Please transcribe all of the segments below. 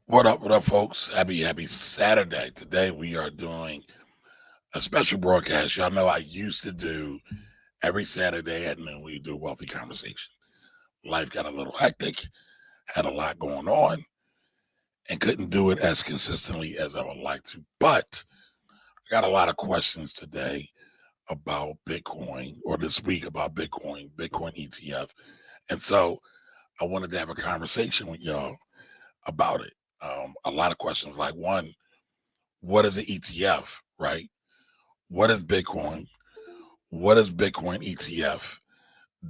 What up, folks? Happy Saturday. Today we are doing a special broadcast. Y'all know I used to do every Saturday at noon. We do wealthy conversation. Life got a little hectic, had a lot going on, and couldn't do it as consistently as I would like to. But I got a lot of questions today about Bitcoin, or this week about Bitcoin ETF. And so I wanted to have a conversation with y'all about it. A lot of questions like one, what is an ETF, right? What is Bitcoin? What is Bitcoin ETF?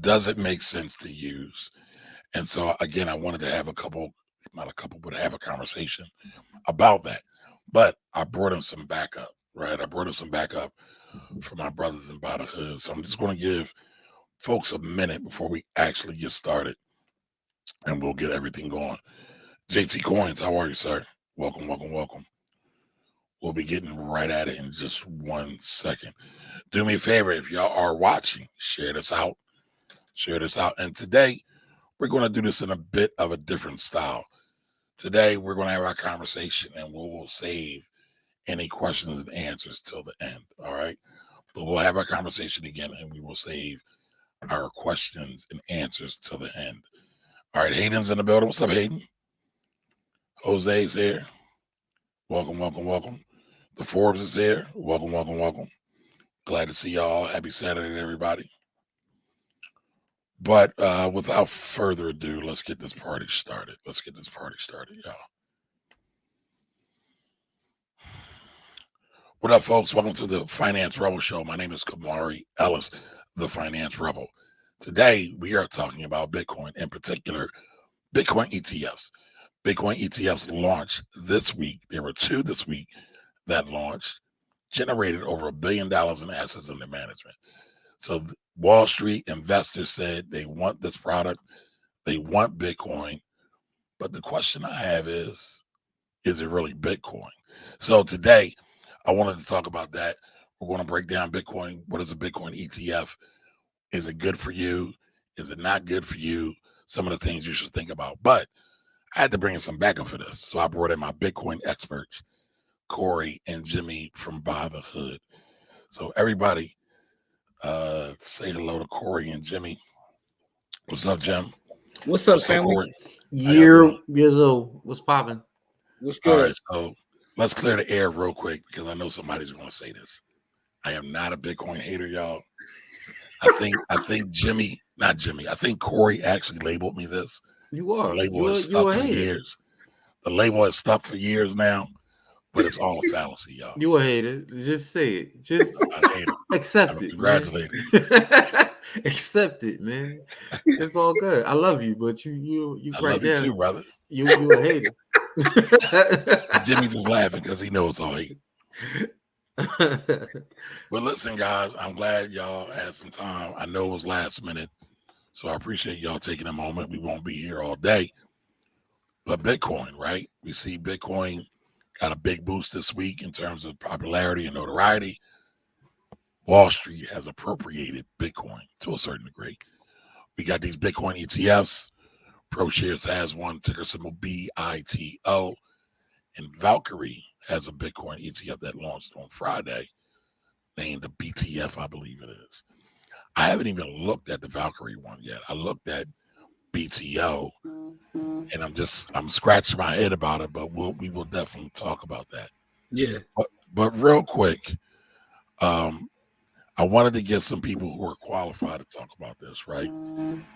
Does it make sense to use? And so again, I wanted to have not a couple, but have a conversation about that. But I brought in some backup, right? I brought in some backup for my brothers in by the hood. So I'm just going to give folks a minute before we actually get started, and we'll get everything going. JT Coins, how are you, sir? Welcome, welcome, welcome. We'll be getting right at it in just 1 second. Do me a favor, if y'all are watching, share this out. Share this out. And today, we're going to do this in a bit of a different style. Today, we're going to have our conversation, and we will save any questions and answers till the end. All right. But we'll have our conversation again, and we will save our questions and answers till the end. All right. Hayden's in the building. What's up, Hayden? Jose's here. Welcome, welcome, welcome. The Forbes is here. Welcome, welcome, welcome. Glad to see y'all. Happy Saturday, everybody. But without further ado, let's get this party started. Y'all. What up, folks? Welcome to the Finance Rebel Show. My name is Kamari Ellis, the Finance Rebel. Today, we are talking about Bitcoin, in particular, Bitcoin ETFs. Bitcoin ETFs launched this week. There were two this week that launched, generated over $1 billion in assets under management. So Wall Street investors said they want this product, they want Bitcoin. But the question I have is it really Bitcoin? So today, I wanted to talk about that. We're going to break down Bitcoin. What is a Bitcoin ETF? Is it good for you? Is it not good for you? Some of the things you should think about. But I had to bring in some backup for this. So I brought in my Bitcoin experts, Corey and Jimmy from By the Hood. So everybody, say hello to Corey and Jimmy. What's up, Jim? What's up, family? Corey? Years old. What's popping? What's All good? right, so let's clear the air real quick because I know somebody's going to say this. I am not a Bitcoin hater, y'all. I think not Jimmy. I think Corey actually labeled me this. You are. The label has stuck for years. The label has stuck for years now, but it's all a fallacy, y'all. You a hater. Just say it. Just accept it. Congratulations. Accept it, man. It's all good. I love you, but you I right love there. you too, brother. You a hater. Jimmy's just laughing because he knows all hate. But listen, guys, I'm glad y'all had some time. I know it was last minute, so I appreciate y'all taking a moment. We won't be here all day. But Bitcoin, right? We see Bitcoin got a big boost this week in terms of popularity and notoriety. Wall Street has appropriated Bitcoin to a certain degree. We got these Bitcoin ETFs. ProShares has one, ticker symbol BITO. And Valkyrie has a Bitcoin ETF that launched on Friday, named the BTF, I believe it is. I haven't even looked at the Valkyrie one yet. I looked at BTO, and I'm scratching my head about it, but we will definitely talk about that. Yeah. But real quick, I wanted to get some people who are qualified to talk about this, right?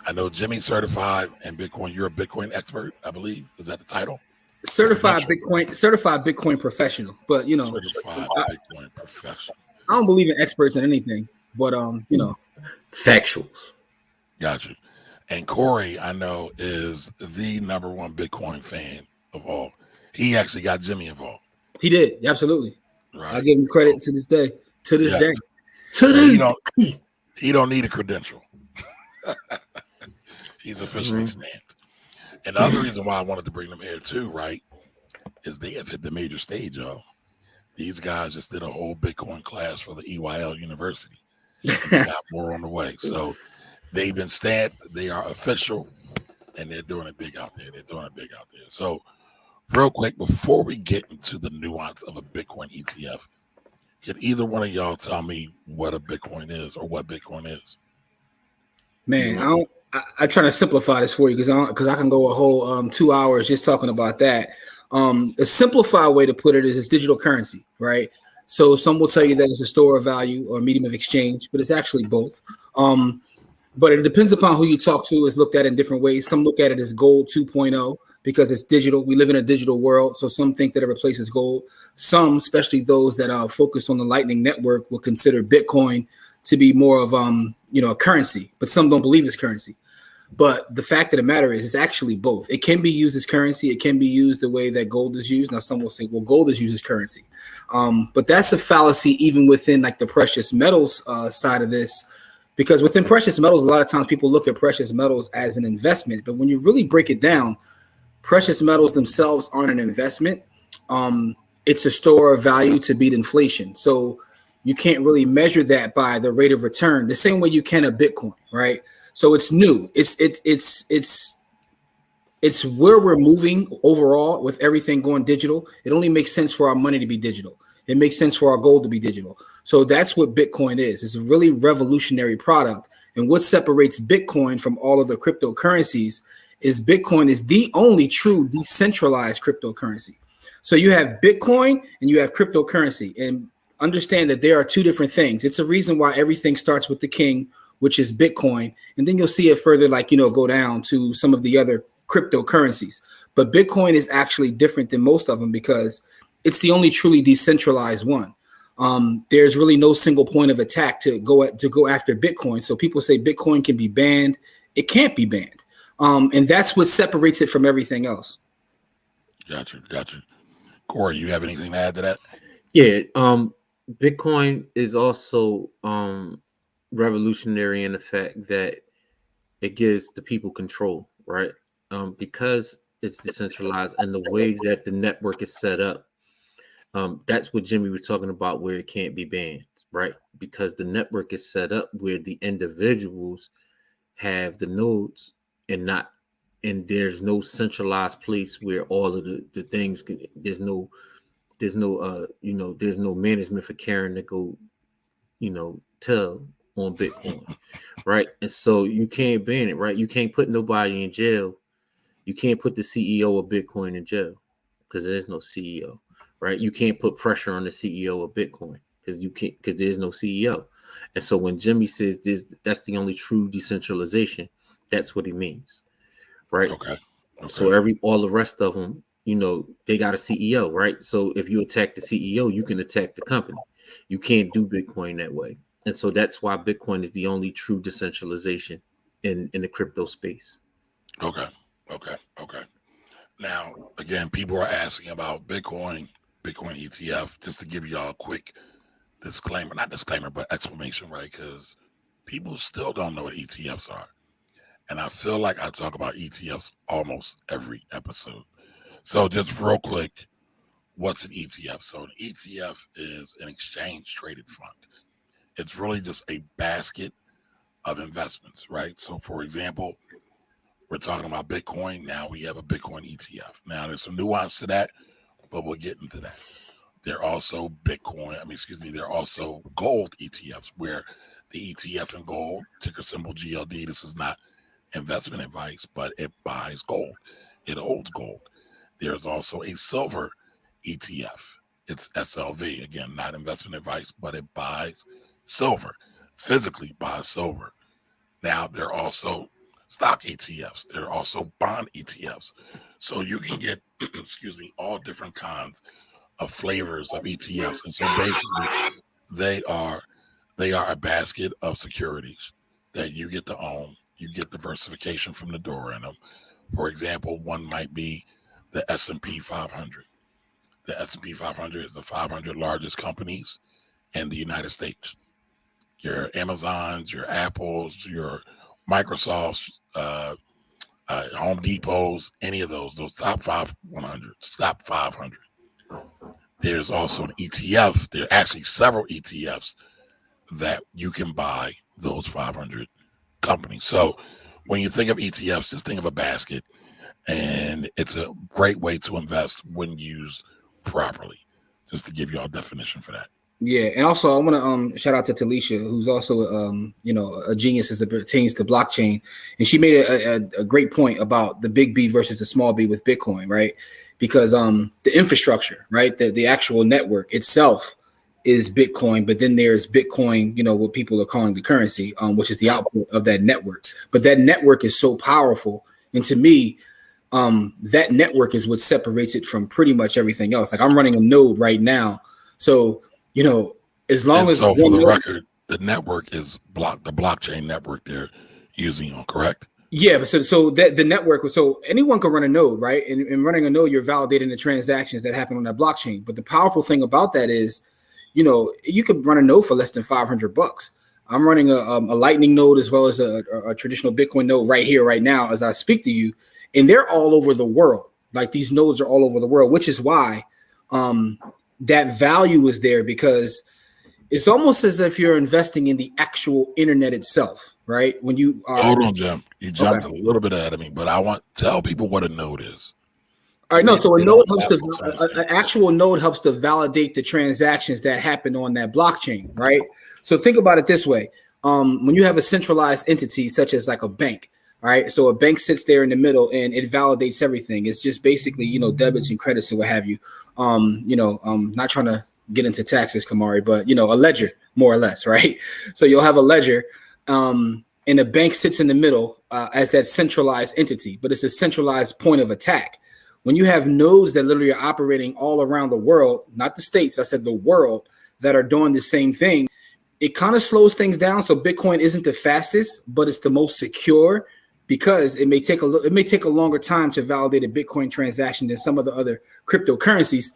I know Jimmy's certified in Bitcoin. You're a Bitcoin expert, I believe. Is that the title? Certified Bitcoin professional. But certified Bitcoin professional. I don't believe in experts in anything, but factuals. Gotcha. And Corey, I know, is the number one Bitcoin fan of all. He actually got Jimmy involved. He did, absolutely. Right. I give him credit to this day. He don't need a credential. He's officially stamped. And the other reason why I wanted to bring them here too, right, is they have hit the major stage, y'all. These guys just did a whole Bitcoin class for the EYL University. They got more on the way. So they've been stamped. They are official, and they're doing it big out there. So real quick, before we get into the nuance of a Bitcoin ETF, can either one of y'all tell me what a Bitcoin is or what Bitcoin is? Man, I try to simplify this for you because I can go a whole 2 hours just talking about that. A simplified way to put it is it's digital currency, right? So some will tell you that it's a store of value or a medium of exchange, but it's actually both. But it depends upon who you talk to. Is looked at in different ways. Some look at it as gold 2.0 because it's digital. We live in a digital world, so some think that it replaces gold. Some, especially those that focus on the Lightning Network, will consider Bitcoin to be more of a currency. But some don't believe it's currency. But the fact of the matter is, it's actually both. It can be used as currency. It can be used the way that gold is used. Now, some will say, well, gold is used as currency. But that's a fallacy even within like the precious metals side of this. Because within precious metals, a lot of times people look at precious metals as an investment. But when you really break it down, precious metals themselves aren't an investment. It's a store of value to beat inflation. So you can't really measure that by the rate of return the same way you can a Bitcoin, right? So it's new. It's where we're moving overall with everything going digital. It only makes sense for our money to be digital. It makes sense for our gold to be digital. So that's what Bitcoin is. It's a really revolutionary product. And what separates Bitcoin from all of the cryptocurrencies is Bitcoin is the only true decentralized cryptocurrency. So you have Bitcoin and you have cryptocurrency. And understand that there are two different things. It's a reason why everything starts with the king, which is Bitcoin. And then you'll see it further, go down to some of the other cryptocurrencies. But Bitcoin is actually different than most of them because it's the only truly decentralized one. There's really no single point of attack to go after Bitcoin. So people say Bitcoin can be banned. It can't be banned. And that's what separates it from everything else. Gotcha. Corey, you have anything to add to that? Yeah. Bitcoin is also revolutionary in the fact that it gives the people control, right? Because it's decentralized and the way that the network is set up. That's what Jimmy was talking about, where it can't be banned, right? Because the network is set up where the individuals have the nodes and there's no centralized place where all of the things there's no management for Karen to go, tell on Bitcoin, right? And so you can't ban it, right? You can't put nobody in jail. You can't put the CEO of Bitcoin in jail because there's no CEO. Right? You can't put pressure on the CEO of Bitcoin because there's no CEO. And so when Jimmy says that's the only true decentralization, that's what he means. Right? Okay. So all the rest of them, they got a CEO, right? So if you attack the CEO, you can attack the company. You can't do Bitcoin that way. And so that's why Bitcoin is the only true decentralization in the crypto space. Okay. Now, again, people are asking about Bitcoin ETF. Just to give y'all a quick not disclaimer, but explanation, right? Because people still don't know what ETFs are. And I feel like I talk about ETFs almost every episode. So just real quick, what's an ETF? So an ETF is an exchange traded fund. It's really just a basket of investments, right? So for example, we're talking about Bitcoin. Now we have a Bitcoin ETF. Now there's some nuance to that, but we'll get into that. There are also there are also gold ETFs where the ETF in gold, ticker symbol GLD, this is not investment advice, but it buys gold. It holds gold. There's also a silver ETF. It's SLV. Again, not investment advice, but it buys silver, physically buys silver. Now, there are also stock ETFs. There are also bond ETFs. So you can get, all different kinds of flavors of ETFs. And so basically, they are a basket of securities that you get to own. You get diversification from the door in them. For example, one might be the S&P 500. The S&P 500 is the 500 largest companies in the United States. Your Amazons, your Apples, your Microsofts, Home Depots, any of those top 500. There's also an ETF. There are actually several ETFs that you can buy those 500 companies. So when you think of ETFs, just think of a basket. and it's a great way to invest when used properly. Just to give you all definition for that. Yeah, and also I want to shout out to Talisha, who's also a genius as it pertains to blockchain, and she made a great point about the big B versus the small b with Bitcoin, right? Because the infrastructure, right, the actual network itself is Bitcoin, but then there's Bitcoin, what people are calling the currency, which is the output of that network. But that network is so powerful, and to me, that network is what separates it from pretty much everything else. Like I'm running a node right now, so as long as for the record, the network is the blockchain network they're using on, correct? Yeah, but so that the network, so anyone can run a node, right? And running a node, you're validating the transactions that happen on that blockchain. But the powerful thing about that is, you could run a node for less than $500. I'm running a Lightning node as well as a traditional Bitcoin node right here, right now, as I speak to you, and they're all over the world. Like these nodes are all over the world, which is why that value is there, because it's almost as if you're investing in the actual internet itself, right? When you are, hold on, Jim, you jumped a little bit ahead of me, but I want to tell people what a node is. All right, no. So a node helps an actual node helps to validate the transactions that happen on that blockchain, right? So think about it this way: when you have a centralized entity such as like a bank, all right. So a bank sits there in the middle and it validates everything. It's just basically debits and credits and what have you. Not trying to get into taxes, Kamari, but a ledger more or less, right? So you'll have a ledger, and a bank sits in the middle as that centralized entity, but it's a centralized point of attack. When you have nodes that literally are operating all around the world, not the states, I said the world, that are doing the same thing, it kind of slows things down. So Bitcoin isn't the fastest, but it's the most secure, because it may take a longer time to validate a Bitcoin transaction than some of the other cryptocurrencies.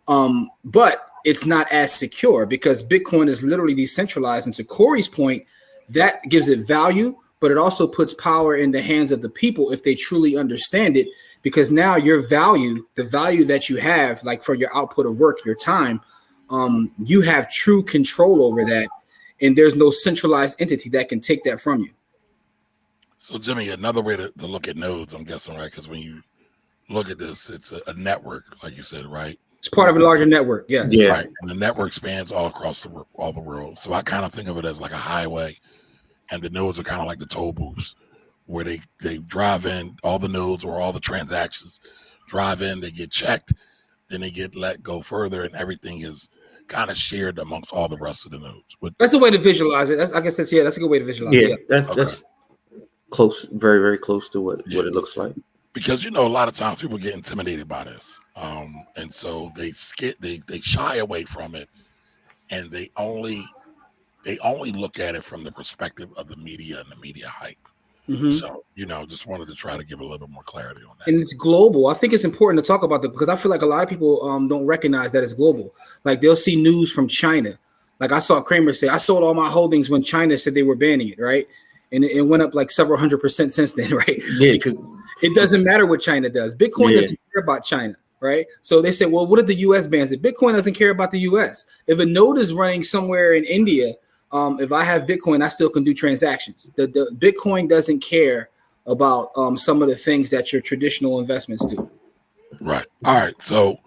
But it's not as secure because Bitcoin is literally decentralized. And to Corey's point, that gives it value, but it also puts power in the hands of the people if they truly understand it. Because now your value, the value that you have, like for your output of work, your time, you have true control over that. And there's no centralized entity that can take that from you. So, Jimmy, another way to look at nodes, I'm guessing, right? Because when you look at this, it's a network, like you said, right? It's part of a larger network, yes. Yeah. Right. And the network spans all across all the world. So I kind of think of it as like a highway, and the nodes are kind of like the toll booths, where they drive in, all the nodes or all the transactions drive in, they get checked, then they get let go further, and everything is kind of shared amongst all the rest of the nodes. That's a way to visualize it. I guess that's a good way to visualize it. Yeah, that's close, very, very close to what it looks like. Because a lot of times people get intimidated by this, and so they shy away from it, and they only look at it from the perspective of the media and the media hype. Mm-hmm. So just wanted to try to give a little bit more clarity on that. And it's global. I think it's important to talk about that because I feel like a lot of people don't recognize that it's global. Like they'll see news from China. Like I saw Kramer say, I sold all my holdings when China said they were banning it, right? And it went up like several 100% since then, right? Yeah, it doesn't matter what China does. Bitcoin doesn't care about China, right? So they said, well, what if the U.S. bans it? Bitcoin doesn't care about the U.S. If a node is running somewhere in India, if I have Bitcoin, I still can do transactions. The Bitcoin doesn't care about some of the things that your traditional investments do. Right. All right. So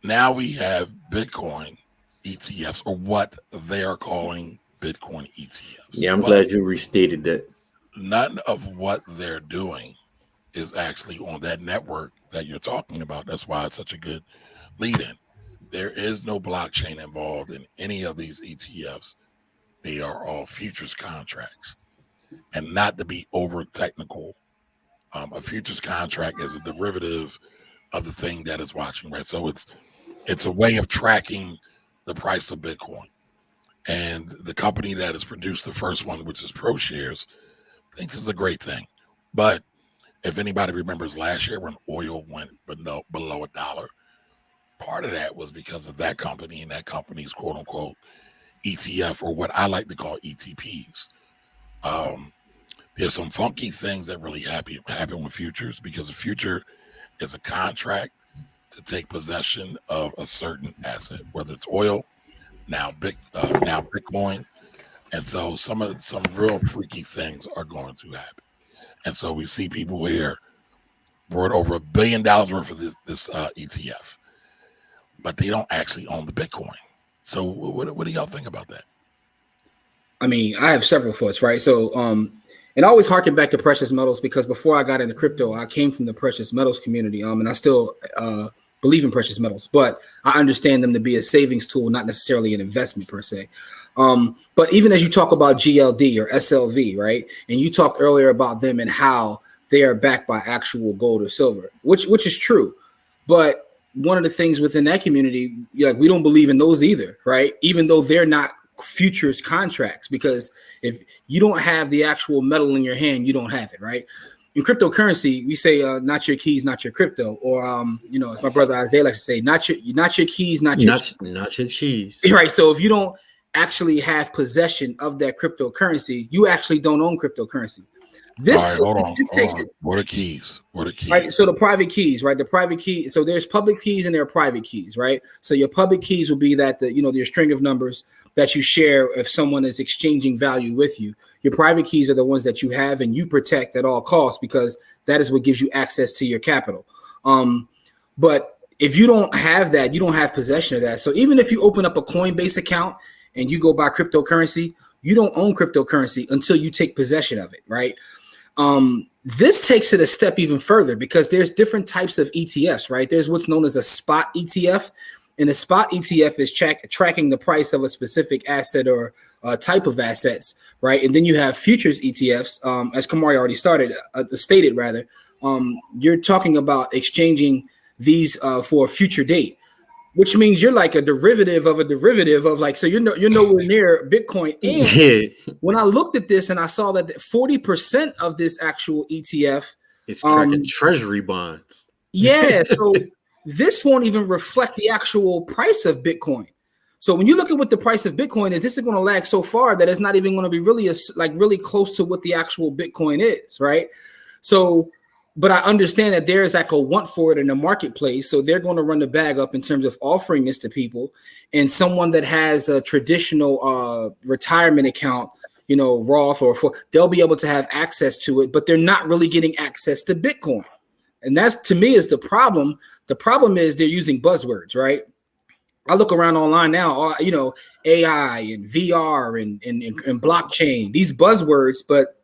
now we have Bitcoin ETFs, or what they are calling Bitcoin ETFs. Yeah, I'm glad you restated that. None of what they're doing is actually on that network that you're talking about. That's why it's such a good lead-in. There is no blockchain involved in any of these ETFs. They are all futures contracts. And not to be over technical, a futures contract is a derivative of the thing that is watching, right? So it's a way of tracking the price of Bitcoin. And the company that has produced the first one, which is ProShares, thinks it's a great thing. But if anybody remembers last year when oil went below $1, part of that was because of that company and that company's quote unquote ETF, or what I like to call ETPs. There's some funky things that really happen with futures, because a future is a contract to take possession of a certain asset, whether it's oil, now Bitcoin. And so some real freaky things are going to happen. And so we see people here brought over $1 billion worth of this ETF, but they don't actually own the Bitcoin. So what do y'all think about that? I mean, I have several thoughts, right? So, and I always harken back to precious metals because before I got into crypto, I came from the precious metals community, and I still believe in precious metals, but I understand them to be a savings tool, not necessarily an investment per se. But even as you talk about GLD or SLV, right, and you talked earlier about them and how they are backed by actual gold or silver, which is true, but one of the things within that community, like we don't believe in those either, right? Even though they're not futures contracts, because if you don't have the actual metal in your hand, you don't have it, right? In cryptocurrency, we say not your keys, not your crypto, or as my brother Isaiah likes to say, not your keys, not your cheese. Right. So if you don't actually have possession of that cryptocurrency, you actually don't own cryptocurrency. This, all right, hold on. What are keys? Right. So the private keys, right? The private key. So there's public keys and there are private keys, right? So your public keys will be that your string of numbers that you share if someone is exchanging value with you. Your private keys are the ones that you have and you protect at all costs because that is what gives you access to your capital. But if you don't have that, you don't have possession of that. So even if you open up a Coinbase account and you go buy cryptocurrency, you don't own cryptocurrency until you take possession of it, right? This takes it a step even further because there's different types of ETFs, right? There's what's known as a spot ETF, and a spot ETF is tracking the price of a specific asset or type of assets, right? And then you have futures ETFs, as Kamari already stated rather. You're talking about exchanging these for a future date, which means you're like a derivative of like, so you're nowhere near Bitcoin. And when I looked at this and I saw that 40% of this actual ETF is tracking treasury bonds. Yeah. So this won't even reflect the actual price of Bitcoin. So when you look at what the price of Bitcoin is, this is going to lag so far that it's not even going to be really close to what the actual Bitcoin is, right? So, but I understand that there is like a want for it in the marketplace. So they're going to run the bag up in terms of offering this to people. And someone that has a traditional retirement account, Roth they'll be able to have access to it, but they're not really getting access to Bitcoin. And that's, to me, is the problem. The problem is they're using buzzwords, right? I look around online now, AI and VR and blockchain, these buzzwords, but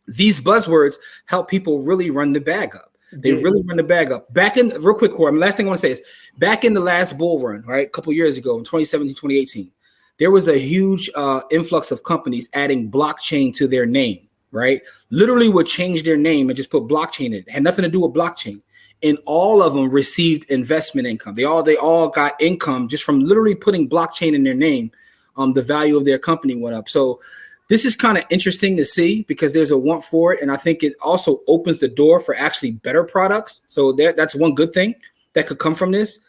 these buzzwords help people really run the bag up. They really run the bag up. Back in, real quick, Corey, last thing I want to say is back in the last bull run, right, a couple years ago in 2017, 2018, there was a huge influx of companies adding blockchain to their name, right? Literally would change their name and just put blockchain in it. It had nothing to do with blockchain. And all of them received investment income. They all got income just from literally putting blockchain in their name. The value of their company went up. So this is kind of interesting to see because there's a want for it. And I think it also opens the door for actually better products. So that's one good thing that could come from this.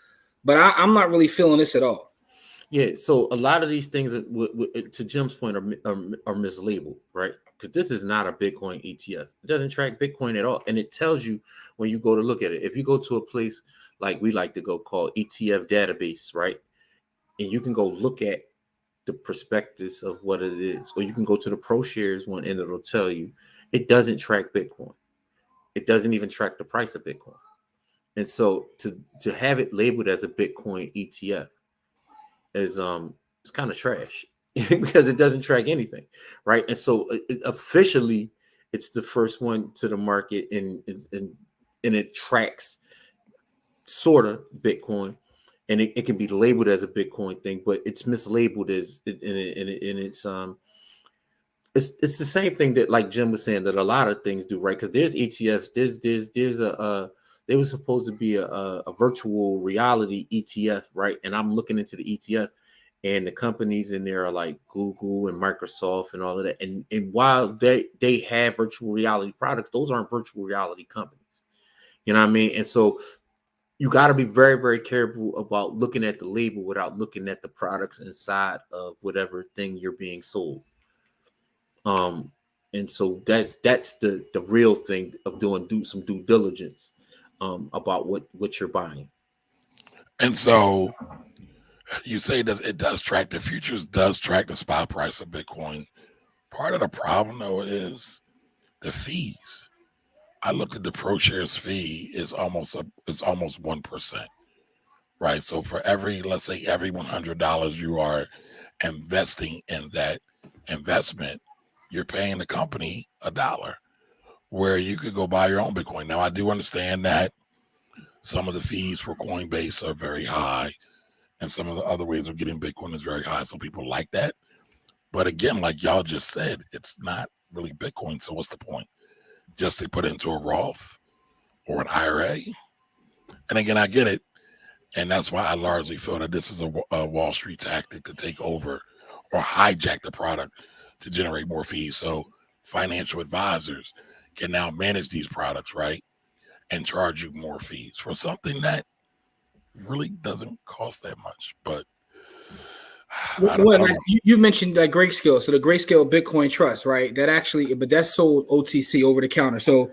But I'm not really feeling this at all. Yeah, so a lot of these things, to Jim's point, are mislabeled, right? Because this is not a Bitcoin ETF. It doesn't track Bitcoin at all. And it tells you when you go to look at it. If you go to a place like we like to go called ETF database, right? And you can go look at the prospectus of what it is. Or you can go to the ProShares one and it'll tell you it doesn't track Bitcoin. It doesn't even track the price of Bitcoin. And so to have it labeled as a Bitcoin ETF is it's kind of trash because it doesn't track anything, right? And so officially it's the first one to the market and it tracks sort of Bitcoin, and it can be labeled as a Bitcoin thing, but it's mislabeled as it's the same thing that, like Jim was saying, that a lot of things do, right? Because there's ETFs, there was supposed to be a virtual reality ETF, right? And I'm looking into the ETF, and the companies in there are like Google and Microsoft and all of that. And while they have virtual reality products, those aren't virtual reality companies. You know what I mean? And so you got to be very, very careful about looking at the label without looking at the products inside of whatever thing you're being sold. And so that's the real thing of doing some due diligence about what you're buying. And so you say that it does track the futures, does track the spot price of Bitcoin. Part of the problem, though, is the fees. I look at the ProShares fee is almost 1%, right? So for let's say every $100 you are investing in that investment, you're paying the company $1, where you could go buy your own Bitcoin. Now, I do understand that some of the fees for Coinbase are very high, and some of the other ways of getting Bitcoin is very high. So people like that. But again, like y'all just said, it's not really Bitcoin. So what's the point? Just to put it into a Roth or an IRA? And again, I get it. And that's why I largely feel that this is a Wall Street tactic to take over or hijack the product to generate more fees. So financial advisors can now manage these products, right? And charge you more fees for something that really doesn't cost that much. But I don't know. You mentioned like Grayscale, so the Grayscale Bitcoin Trust, right? But that's sold OTC, over the counter. So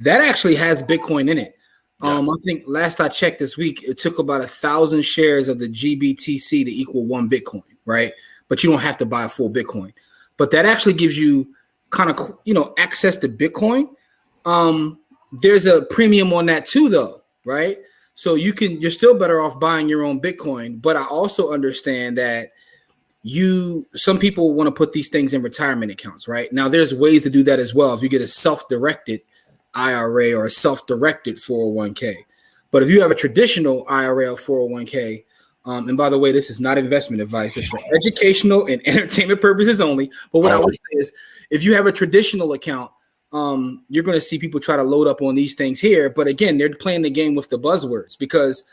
that actually has Bitcoin in it. Yes. I think last I checked this week, it took about 1,000 shares of the GBTC to equal 1 Bitcoin, right? But you don't have to buy a full Bitcoin. But that actually gives you kind of, access to Bitcoin. There's a premium on that too, though, right? So you're still better off buying your own Bitcoin. But I also understand that some people want to put these things in retirement accounts, right? Now, there's ways to do that as well. If you get a self-directed IRA or a self-directed 401k. But if you have a traditional IRA or 401k, and by the way, this is not investment advice. It's for educational and entertainment purposes only. But what I would say is, if you have a traditional account, you're going to see people try to load up on these things here. But again, they're playing the game with the buzzwords, because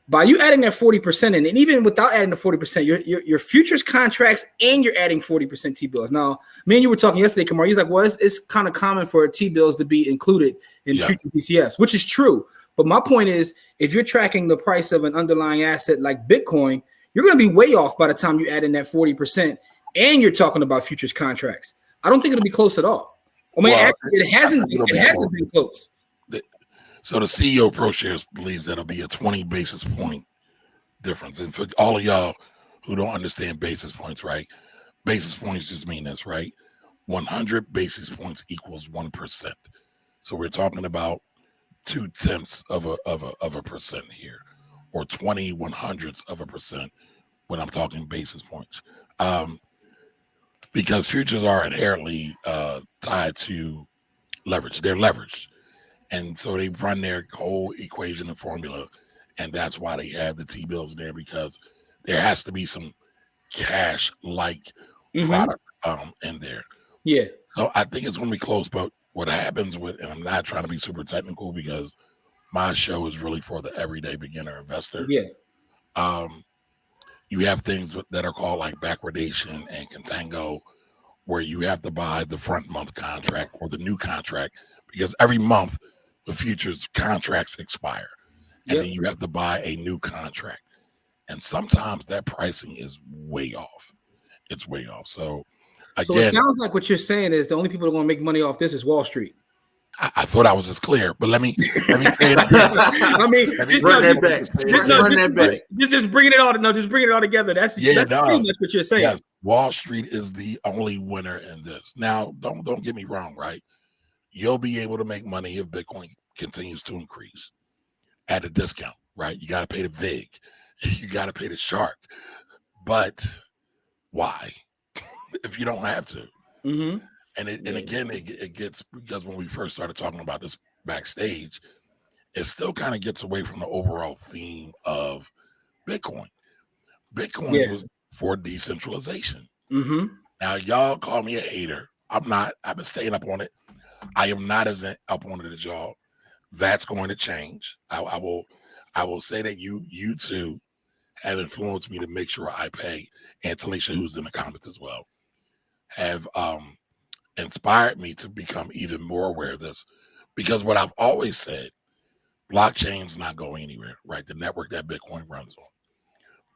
by you adding that 40% in, and even without adding the 40%, your futures contracts, and you're adding 40% T-bills. Now, me and you were talking yesterday, Kamar. He's like, well, it's kind of common for T-bills to be included in future ETFs, which is true. But my point is, if you're tracking the price of an underlying asset like Bitcoin, you're going to be way off by the time you add in that 40%, and you're talking about futures contracts. I don't think it'll be close at all. I mean, actually, it hasn't been close. So the CEO of ProShares believes that'll be a 20 basis point difference. And for all of y'all who don't understand basis points, right? Basis points just mean this, right? 100 basis points equals 1%. So we're talking about 0.2 of a percent here, or 20 100ths of a percent when I'm talking basis points. Because futures are inherently tied to leverage. They're leveraged. And so they run their whole equation and formula, and that's why they have the T-bills there, because there has to be some cash-like product in there. Yeah. So I think it's going to be close, but what happens with, and I'm not trying to be super technical because my show is really for the everyday beginner investor. Yeah. You have things that are called like backwardation and contango, where you have to buy the front month contract or the new contract, because every month the futures contracts expire, and then you have to buy a new contract. And sometimes that pricing is way off. It's way off. So again, it sounds like what you're saying is the only people that are going to make money off this is Wall Street. I thought I was just clear, but let me say it again. I mean, just bringing it all. No, just bringing it all together. That's pretty much what you're saying. Yes, Wall Street is the only winner in this. Now, don't get me wrong, right? You'll be able to make money if Bitcoin continues to increase at a discount, right? You got to pay the VIG, you got to pay the shark, but why if you don't have to? Mm-hmm. And again, it gets, because when we first started talking about this backstage, it still kind of gets away from the overall theme of Bitcoin. Bitcoin was for decentralization. Mm-hmm. Now, y'all call me a hater. I'm not. I've been staying up on it. I am not as up on it as y'all. That's going to change. I will say that you two have influenced me to make sure I pay. And Talisha, who's in the comments as well, have inspired me to become even more aware of this, because what I've always said, blockchain's not going anywhere, right? The network that Bitcoin runs on,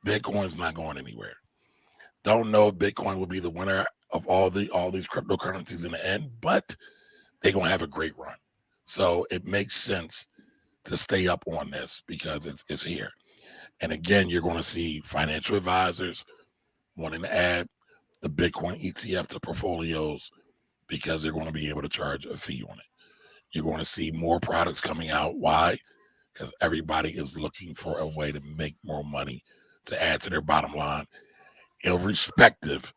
Bitcoin's not going anywhere. Don't know if Bitcoin will be the winner of all these cryptocurrencies in the end, but they're gonna have a great run. So it makes sense to stay up on this because it's here. And again, you're going to see financial advisors wanting to add the Bitcoin ETF to portfolios, because they're going to be able to charge a fee on it. You're going to see more products coming out. Why? Because everybody is looking for a way to make more money to add to their bottom line, irrespective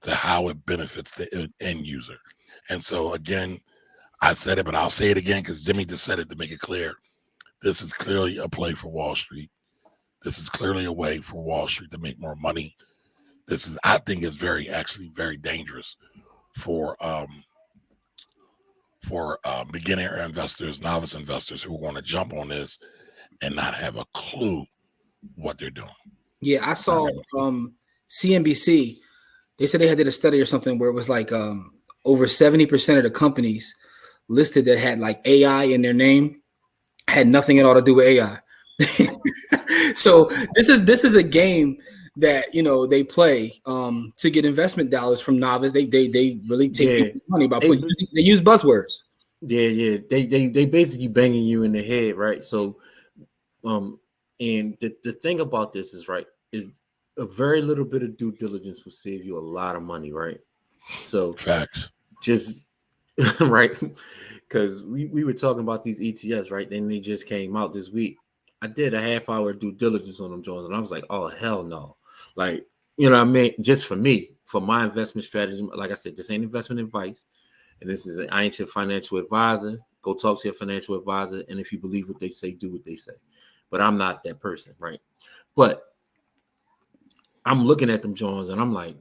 to how it benefits the end user. And so, again, I said it, but I'll say it again because Jimmy just said it to make it clear. This is clearly a play for Wall Street. This is clearly a way for Wall Street to make more money. This is, I think, is actually very dangerous for beginner investors, novice investors who want to jump on this and not have a clue what they're doing. Yeah, I saw CNBC. They said they did a study or something where it was like over 70% of the companies listed that had like AI in their name had nothing at all to do with AI. So this is a game that they play to get investment dollars from novice. They really take money by they use buzzwords. Yeah. They basically banging you in the head, right? So and the thing about this is a very little bit of due diligence will save you a lot of money, right? So facts. Just right, because we were talking about these ETFs, right? Then they just came out this week. I did a half-hour due diligence on them, Jones, and I was like, oh hell no. Like, what I mean? Just for me, for my investment strategy, like I said, this ain't investment advice, and this is I ain't your financial advisor. Go talk to your financial advisor, and if you believe what they say, do what they say. But I'm not that person, right? But I'm looking at them Jones, and I'm like,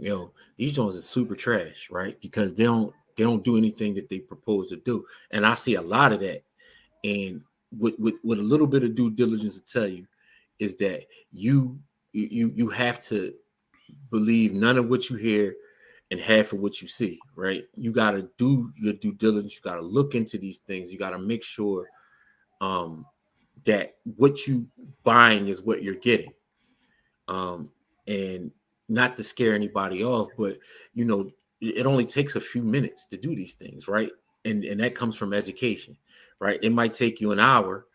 these Jones is super trash, right? Because they don't do anything that they propose to do, and I see a lot of that. And with a little bit of due diligence to tell you is that you have to believe none of what you hear and half of what you see, right? You got to do your due diligence. You got to look into these things. You got to make sure that what you buying is what you're getting. And not to scare anybody off, but it only takes a few minutes to do these things, right? And that comes from education, right? It might take you an hour,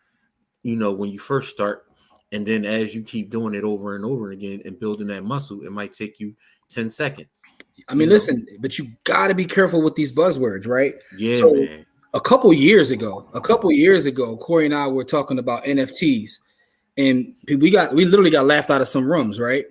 when you first start, and then as you keep doing it over and over again and building that muscle, it might take you 10 seconds. I mean, listen, but you got to be careful with these buzzwords, right? Yeah, so man. A couple years ago, Corey and I were talking about NFTs, and we literally got laughed out of some rooms, right?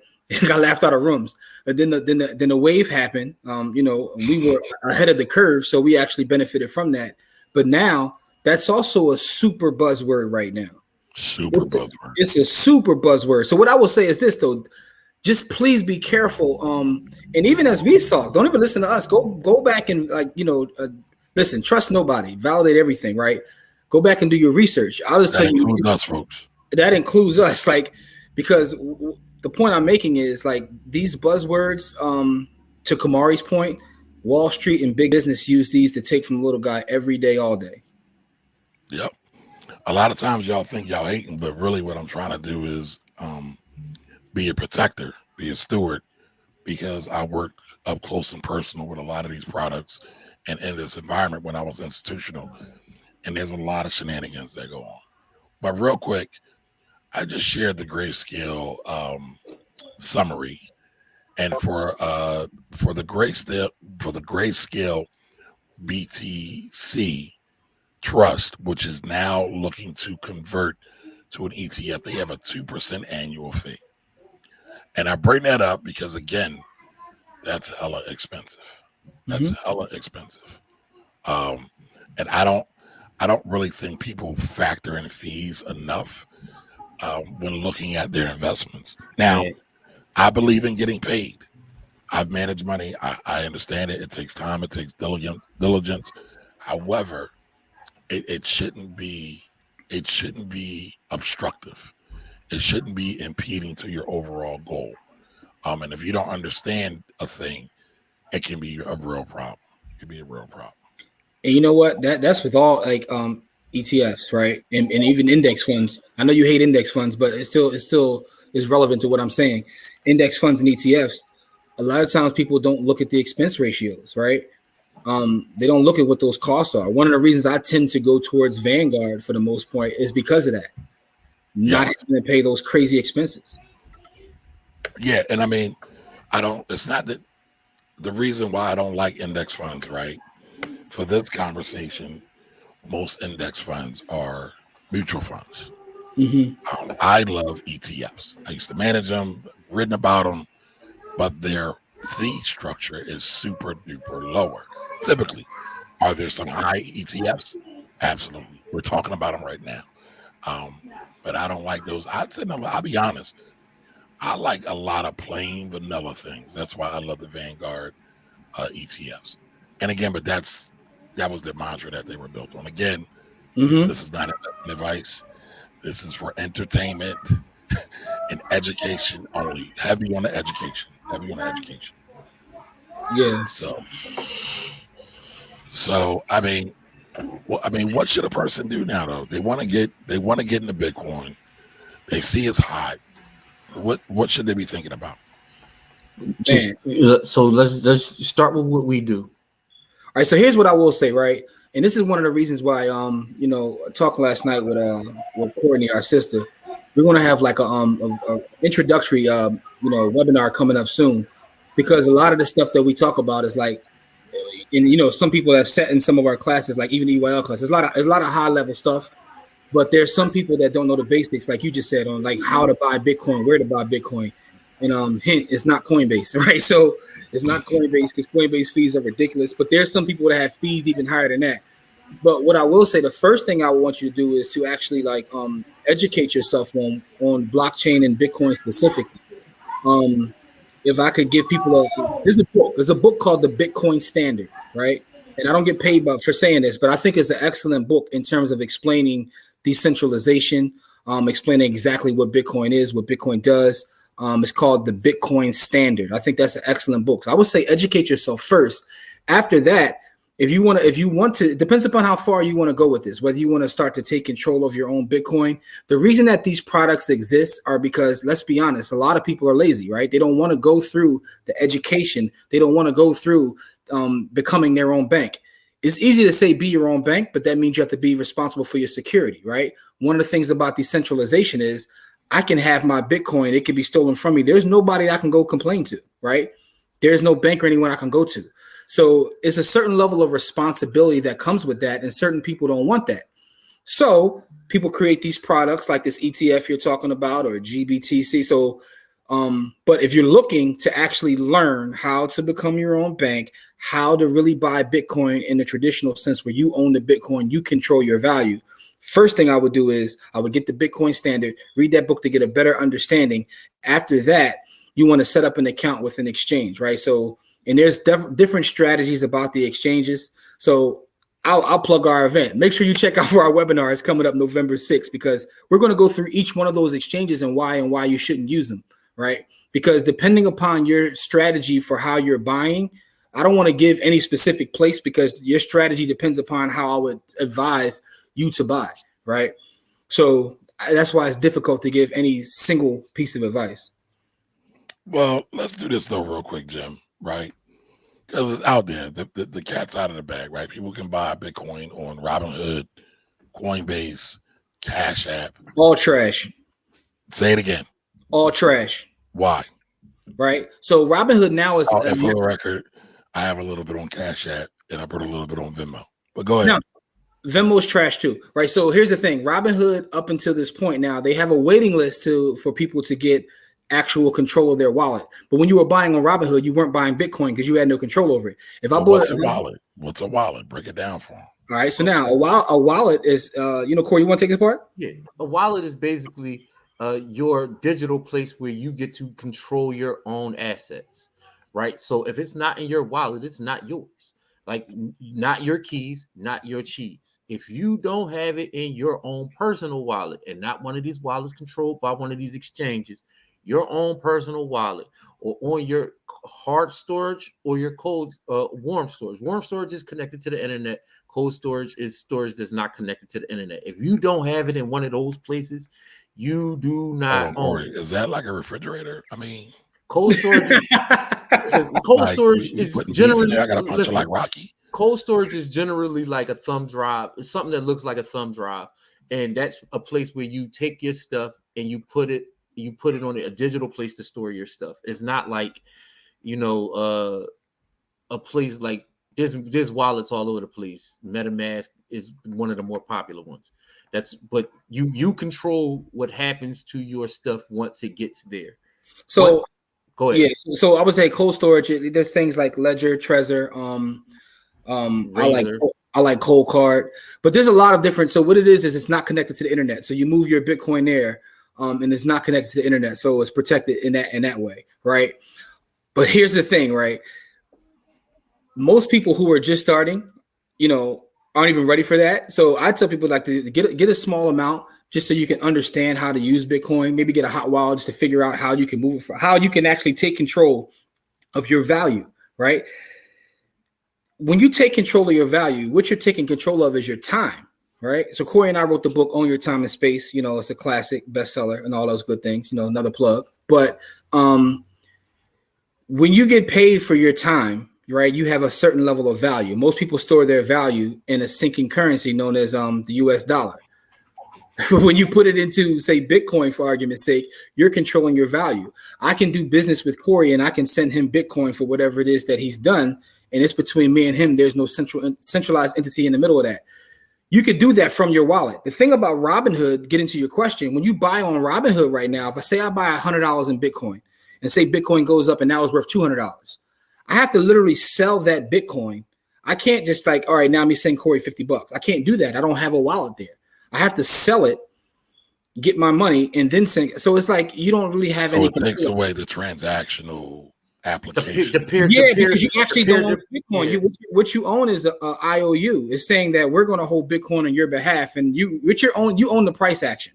Got laughed out of rooms. But then the wave happened. We were ahead of the curve, so we actually benefited from that. But now that's also a super buzzword right now. Buzzword. It's a super buzzword. So what I will say is this, though. Just please be careful. And even as we talk, don't even listen to us. Go back and listen. Trust nobody. Validate everything. Right. Go back and do your research. I'll just tell you. That includes us, folks. That includes us. Because the point I'm making is these buzzwords. To Kamari's point, Wall Street and big business use these to take from the little guy every day, all day. Yep. A lot of times y'all think y'all hating, but really what I'm trying to do is be a protector, be a steward, because I worked up close and personal with a lot of these products and in this environment when I was institutional. And there's a lot of shenanigans that go on. But real quick, I just shared the grayscale summary. And for the grayscale BTC trust, which is now looking to convert to an ETF, they have a 2% annual fee. And I bring that up because, again, that's hella expensive. That's hella expensive. And I don't really think people factor in fees enough when looking at their investments. Now, I believe in getting paid. I've managed money. I understand it. It takes time. It takes diligence. However, it shouldn't be obstructive. It shouldn't be impeding to your overall goal. And if you don't understand a thing, it can be a real problem. It can be a real problem. And you know what? That's with all ETFs, right? And even index funds. I know you hate index funds, but it still is relevant to what I'm saying. Index funds and ETFs. A lot of times people don't look at the expense ratios, right? They don't look at what those costs are. One of the reasons I tend to go towards Vanguard for the most part is because of that. Not having to pay those crazy expenses. Yeah, and I mean, it's not that the reason why I don't like index funds, right? For this conversation, most index funds are mutual funds. Mm-hmm. I love ETFs. I used to manage them, written about them, but their fee structure is super duper lower. Typically, are there some high ETFs? Absolutely. We're talking about them right now. But I don't like those. I'll be honest. I like a lot of plain vanilla things. That's why I love the Vanguard ETFs. And again, but that was the mantra that they were built on. Again, Mm-hmm. this is not investment advice. This is for entertainment and education only. Heavy on the education. Heavy on the education. Yeah. So I mean, what should a person do now though? They want to get into Bitcoin. They see it's hot. What should they be thinking about? Just so let's start with what we do. All right. So here's what I will say, right? And this is one of the reasons why, talking last night with Courtney, our sister, we're gonna have like a introductory webinar coming up soon, because a lot of the stuff that we talk about is like, and some people have set in some of our classes, like even EYL classes, there's a lot of high level stuff, but there's some people that don't know the basics, like you just said, on like how to buy Bitcoin, where to buy Bitcoin. And hint, it's not Coinbase, right? So it's not Coinbase, because Coinbase fees are ridiculous. But there's some people that have fees even higher than that. But what I will say, the first thing I want you to do is to actually educate yourself on blockchain and Bitcoin specifically. If I could give people there's a book called the Bitcoin Standard, right? And I don't get paid for saying this, but I think it's an excellent book in terms of explaining decentralization, explaining exactly what Bitcoin is, what Bitcoin does. It's called the Bitcoin Standard. I think that's an excellent book. So I would say educate yourself first. After that, if you want to, it depends upon how far you want to go with this, whether you want to start to take control of your own Bitcoin. The reason that these products exist are because, let's be honest, a lot of people are lazy, right? They don't want to go through the education. They don't want to go through becoming their own bank. It's easy to say be your own bank, but that means you have to be responsible for your security, right? One of the things about decentralization is I can have my Bitcoin. It can be stolen from me. There's nobody I can go complain to, right? There's no bank or anyone I can go to. So it's a certain level of responsibility that comes with that, and certain people don't want that. So people create these products like this ETF you're talking about, or GBTC. So, but if you're looking to actually learn how to become your own bank, how to really buy Bitcoin in the traditional sense where you own the Bitcoin, you control your value. First thing I would do is I would get the Bitcoin Standard, read that book to get a better understanding. After that, you want to set up an account with an exchange, right? So, and there's different strategies about the exchanges. So I'll plug our event. Make sure you check out for our webinar. It's coming up November 6th, because we're going to go through each one of those exchanges and why you shouldn't use them, right? Because depending upon your strategy for how you're buying, I don't want to give any specific place, because your strategy depends upon how I would advise you to buy, right? So that's why it's difficult to give any single piece of advice. Well, let's do this though real quick, Jim, right? Because it's out there. The cat's out of the bag, right? People can buy Bitcoin on Robinhood, Coinbase, Cash App. All trash. Say it again. All trash. Why? Right? So Robinhood now is... And for the record, I have a little bit on Cash App, and I put a little bit on Venmo. But go ahead. Now, Venmo's trash too, right? So here's the thing. Robinhood, up until this point now, they have a waiting list for people to get actual control of their wallet. But when you were buying on Robinhood, you weren't buying Bitcoin because you had no control over it. If I bought what's a wallet? What's a wallet? Break it down for them. All right. So now a wallet is, Corey, you want to take this part? Yeah. A wallet is basically your digital place where you get to control your own assets, right? So if it's not in your wallet, it's not yours. Like, not your keys, not your cheese. If you don't have it in your own personal wallet, and not one of these wallets controlled by one of these exchanges, your own personal wallet, or on your hard storage or your cold warm storage. Warm storage is connected to the internet. Cold storage is storage that's not connected to the internet. If you don't have it in one of those places, you do not own it. Is that like a refrigerator? I mean, cold storage. Cold storage is generally. I got to punch it like Rocky. Cold storage is generally like a thumb drive. It's something that looks like a thumb drive, and that's a place where you take your stuff and you put it on a digital place to store your stuff. It's not like, a place like There's wallets all over the place. MetaMask is one of the more popular ones. But you control what happens to your stuff once it gets there. So go ahead. Yeah, so I would say cold storage. There's things like Ledger, Trezor, I like Cold Card, but there's a lot of different. So what it is it's not connected to the internet. So you move your Bitcoin there, and it's not connected to the internet, so it's protected in that way, right? But here's the thing, right? Most people who are just starting, aren't even ready for that. So I tell people like to get a small amount just so you can understand how to use Bitcoin. Maybe get a hot wallet just to figure out how you can move it, how you can actually take control of your value, right? When you take control of your value, what you're taking control of is your time, right? So Corey and I wrote the book Own Your Time and Space. It's a classic bestseller and all those good things, another plug. But when you get paid for your time, right, you have a certain level of value. Most people store their value in a sinking currency known as the US dollar. When you put it into, say, Bitcoin, for argument's sake, you're controlling your value. I can do business with Corey and I can send him Bitcoin for whatever it is that he's done. And it's between me and him. There's no centralized entity in the middle of that. You could do that from your wallet. The thing about Robinhood, getting to your question, when you buy on Robinhood right now, if I say I buy $100 in Bitcoin and say Bitcoin goes up and now it's worth $200, I have to literally sell that Bitcoin. I can't just all right, now let me send Corey $50. I can't do that. I don't have a wallet there. I have to sell it, get my money, and then send. So it's like you don't really have any. It takes away the transactional application. Because you actually don't own Bitcoin. Yeah. What you own is a IOU. It's saying that we're going to hold Bitcoin on your behalf, and you own the price action.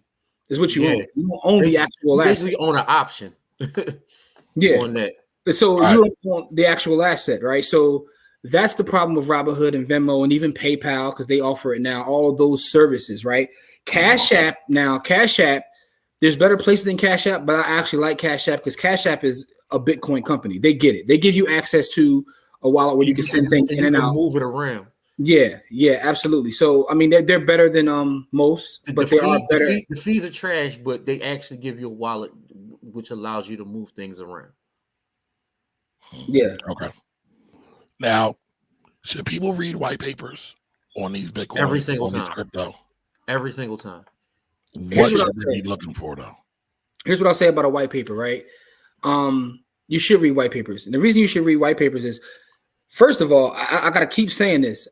Is what you own. You don't own the actual asset. Basically, own an option. On that. So you don't own the actual asset, right? So that's the problem with Robinhood and Venmo and even PayPal, because they offer it now. All of those services, right? Cash App, there's better places than Cash App, but I actually like Cash App because Cash App is a Bitcoin company. They get it. They give you access to a wallet where you can send things in and out. Move it around. Yeah, absolutely. So I mean, they're better than most, but they are better. The fees are trash, but they actually give you a wallet which allows you to move things around. Yeah. Okay. Now, should people read white papers on these Bitcoin every single time? These crypto? Every single time. What should they be looking for, though? Here's what I'll say about a white paper, right? You should read white papers. And the reason you should read white papers is, first of all, I got to keep saying this.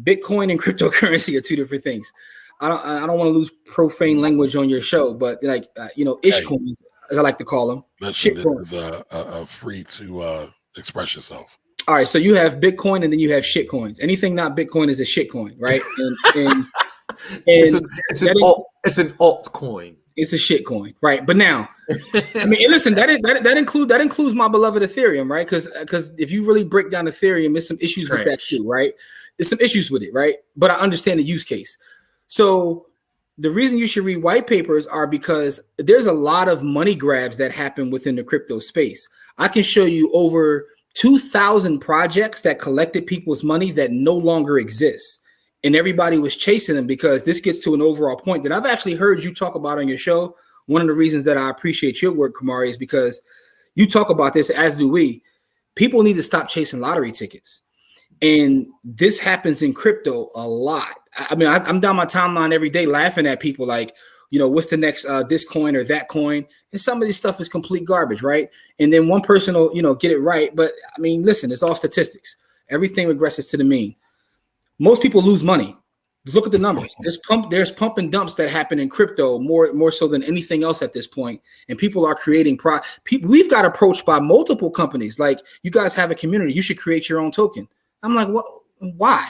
Bitcoin and cryptocurrency are two different things. I don't want to lose profane language on your show, but ish coins, as I like to call them. Listen, this is a free to express yourself. All right, so you have Bitcoin and then you have shit coins. Anything not Bitcoin is a shit coin, right? And it's an altcoin. It's a shit coin, right? But now, I mean, listen, that includes my beloved Ethereum, right? Because if you really break down Ethereum, there's some issues with that too, right? There's some issues with it, right? But I understand the use case. So the reason you should read white papers are because there's a lot of money grabs that happen within the crypto space. I can show you over 2,000 projects that collected people's money that no longer exists. And everybody was chasing them, because this gets to an overall point that I've actually heard you talk about on your show. One of the reasons that I appreciate your work, Kamari, is because you talk about this, as do we. People need to stop chasing lottery tickets. And this happens in crypto a lot. I mean, I'm down my timeline every day laughing at people like, what's the next this coin or that coin? And some of this stuff is complete garbage, right? And then one person will, get it right. But I mean, listen, it's all statistics. Everything regresses to the mean. Most people lose money. Just look at the numbers. There's pump and dumps that happen in crypto more so than anything else at this point. And people are creating we've got approached by multiple companies. Like, you guys have a community. You should create your own token. I'm like, what? Why?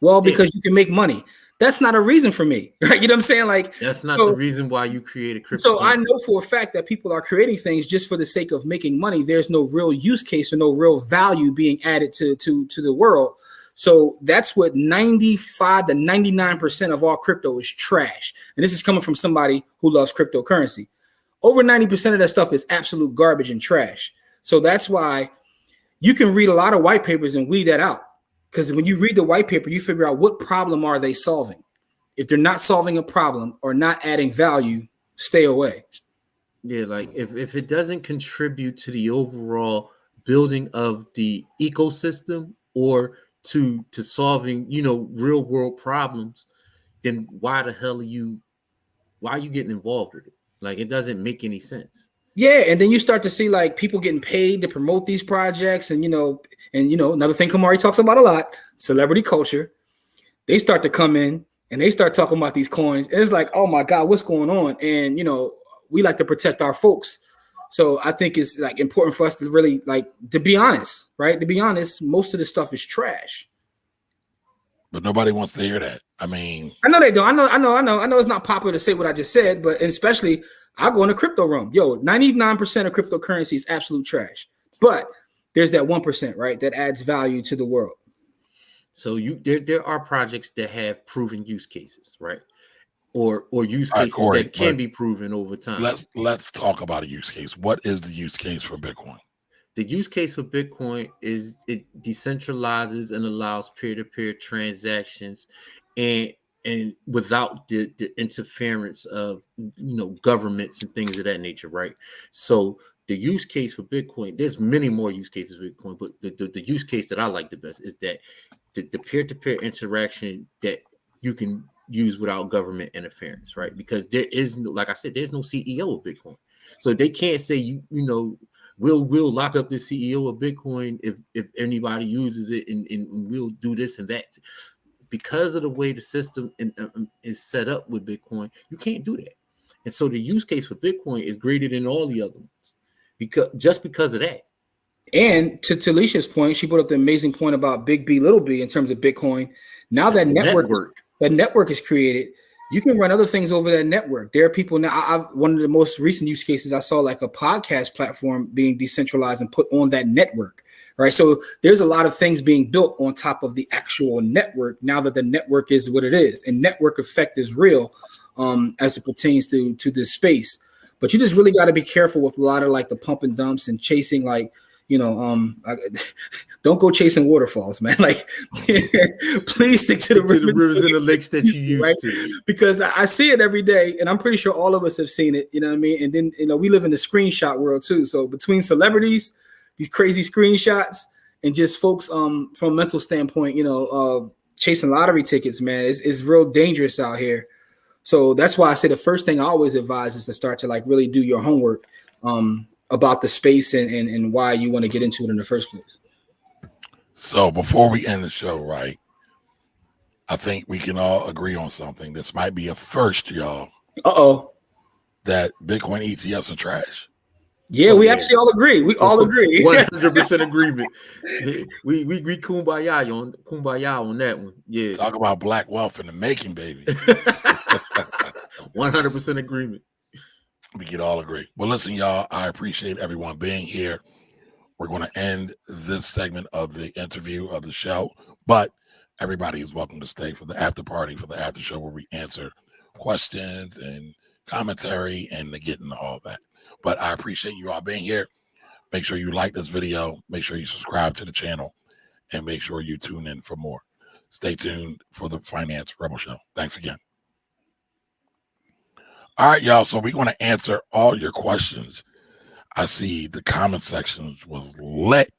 Well, because you can make money. That's not a reason for me, right? You know what I'm saying? Like, that's not the reason why you created crypto. So I know for a fact that people are creating things just for the sake of making money. There's no real use case or no real value being added to the world. So that's what 95 to 99% of all crypto is trash. And this is coming from somebody who loves cryptocurrency. Over 90% of that stuff is absolute garbage and trash. So that's why you can read a lot of white papers and weed that out. Because when you read the white paper, you figure out what problem are they solving. If they're not solving a problem or not adding value, stay away. Yeah, like if it doesn't contribute to the overall building of the ecosystem or to solving, real world problems, then why the hell are you getting involved with it? Like, it doesn't make any sense. Yeah, and then you start to see like people getting paid to promote these projects, and another thing Kamari talks about a lot, celebrity culture. They start to come in and they start talking about these coins, and it's like, oh my God, what's going on? And we like to protect our folks. So I think it's like important for us to really to be honest, right? To be honest, most of the stuff is trash. But nobody wants to hear that. I mean, I know they don't. I know it's not popular to say what I just said, but especially I go in the crypto realm. 99% of cryptocurrency is absolute trash. But there's that 1%, right? That adds value to the world. So there are projects that have proven use cases, right? Or use cases Corey, that can be proven over time. Let's talk about a use case. What is the use case for Bitcoin? The use case for Bitcoin is it decentralizes and allows peer-to-peer transactions, and without the interference of governments and things of that nature, right? So the use case for Bitcoin, there's many more use cases for Bitcoin, but the use case that I like the best is that the peer-to-peer interaction that you can use without government interference, right? Because there is no, like I said, there's no CEO of Bitcoin, so they can't say we'll lock up the CEO of Bitcoin if anybody uses it, and we'll do this and that. Because of the way the system is set up with Bitcoin, you can't do that. And so the use case for Bitcoin is greater than all the other ones because of that. And to Talicia's point, she brought up the amazing point about big B, little b in terms of Bitcoin. Now that network is created, you can run other things over that network. There are people now. One of the most recent use cases I saw, like a podcast platform being decentralized and put on that network, right? So there's a lot of things being built on top of the actual network now that the network is what it is, and network effect is real as it pertains to this space. But you just really got to be careful with a lot of like the pump and dumps and chasing don't go chasing waterfalls, man. Like, please stick to the rivers and the lakes that you used right? to. Because I see it every day, and I'm pretty sure all of us have seen it. You know what I mean? And then we live in the screenshot world too. So between celebrities, these crazy screenshots, and just folks from a mental standpoint, chasing lottery tickets, man, it's real dangerous out here. So that's why I say the first thing I always advise is to start to like really do your homework about the space and why you want to get into it in the first place. So before we end the show, right, I think we can all agree on something. This might be a first, y'all. That Bitcoin ETFs are trash. Yeah, we actually all agree. We all agree. 100% agreement. We kumbaya on that one. Yeah. Talk about black wealth in the making, baby. 100% agreement. We can all agree. Well, listen, y'all, I appreciate everyone being here. We're going to end this segment of the interview of the show, but everybody is welcome to stay for the after party, for the after show, where we answer questions and commentary and get into all that. But I appreciate you all being here. Make sure you like this video. Make sure you subscribe to the channel, and make sure you tune in for more. Stay tuned for the Finance Rebel Show. Thanks again. All right, y'all. So we're going to answer all your questions. I see the comment section was lit.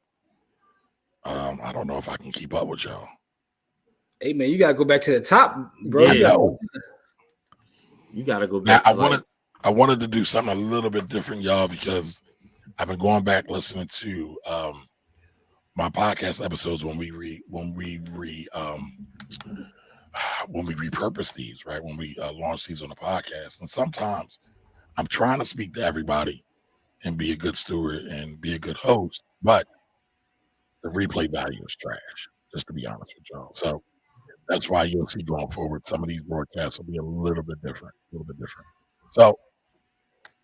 I don't know if I can keep up with y'all. Hey, man, you got to go back to the top, bro. Yeah, you got to go back. I wanted to do something a little bit different, y'all, because I've been going back listening to my podcast episodes when we repurpose these, right? When we launch these on the podcast. And sometimes I'm trying to speak to everybody and be a good steward and be a good host, but the replay value is trash, just to be honest with y'all. So that's why you'll see going forward, some of these broadcasts will be a little bit different. So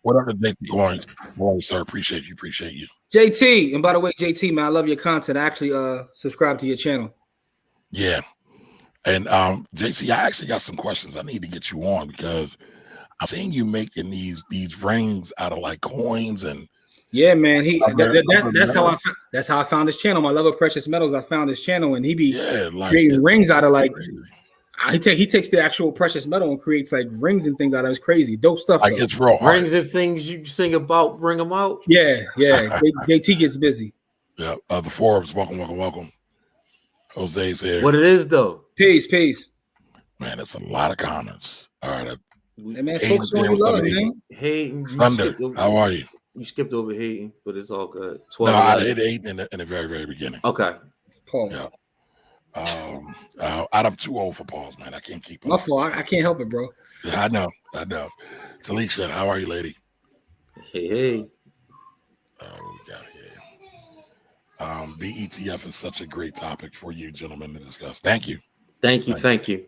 what up to JT Coins? Boy, sir, appreciate you. JT, and by the way, JT, man, I love your content. I actually subscribe to your channel. Yeah. And JC, I actually got some questions I need to get you on, because I'm seeing you making these rings out of like coins and yeah, man. That's how I found his channel. My love of precious metals. I found his channel, and he be creating rings out of like he takes the actual precious metal and creates like rings and things out of it. It's crazy, dope stuff. Like it's real hard. Rings and things you sing about, bring them out. Yeah. JT gets busy. Yeah, the Forbes, welcome. Jose's here. What it is though? Peace. Man, it's a lot of comments. All right. Hey man, folks showing you love, man. Hayden, Thunder, how are you? You skipped over Hayden, but it's all good. 12. No, I hit 8 in the very, very beginning. Okay. Pause. Yeah. Out of 2-0 for pause, man. I can't keep up. My fault. I can't help it, bro. Yeah, I know. Talisha, how are you, lady? Hey. What we got here? The ETF is such a great topic for you gentlemen to discuss. Thank you. Thank you.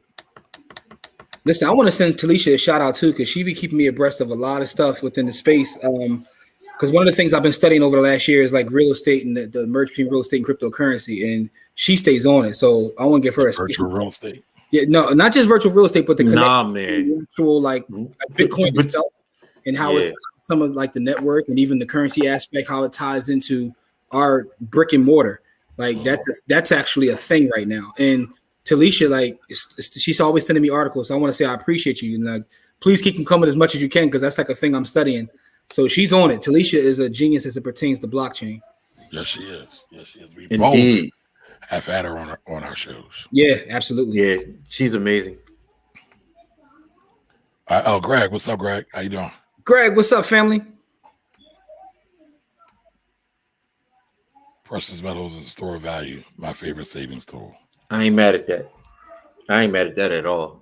Listen, I want to send Talisha a shout out too, because she be keeping me abreast of a lot of stuff within the space. Because one of the things I've been studying over the last year is like real estate and the merge between real estate and cryptocurrency, and she stays on it. So I want to give her a virtual real estate. Yeah, no, not just virtual real estate, but the actual like Bitcoin itself and how it's some of like the network and even the currency aspect, how it ties into our brick and mortar. Like that's actually a thing right now. And Talisha, like she's always sending me articles. So I want to say I appreciate you. And like, please keep them coming as much as you can, because that's like a thing I'm studying. So she's on it. Talisha is a genius as it pertains to blockchain. Yes, she is. We Indeed. both have had her on our shows. Yeah, absolutely. Yeah, she's amazing. Greg, what's up, Greg? How you doing? Greg, what's up, family? Precious metals is a store of value. My favorite savings tool. I ain't mad at that at all.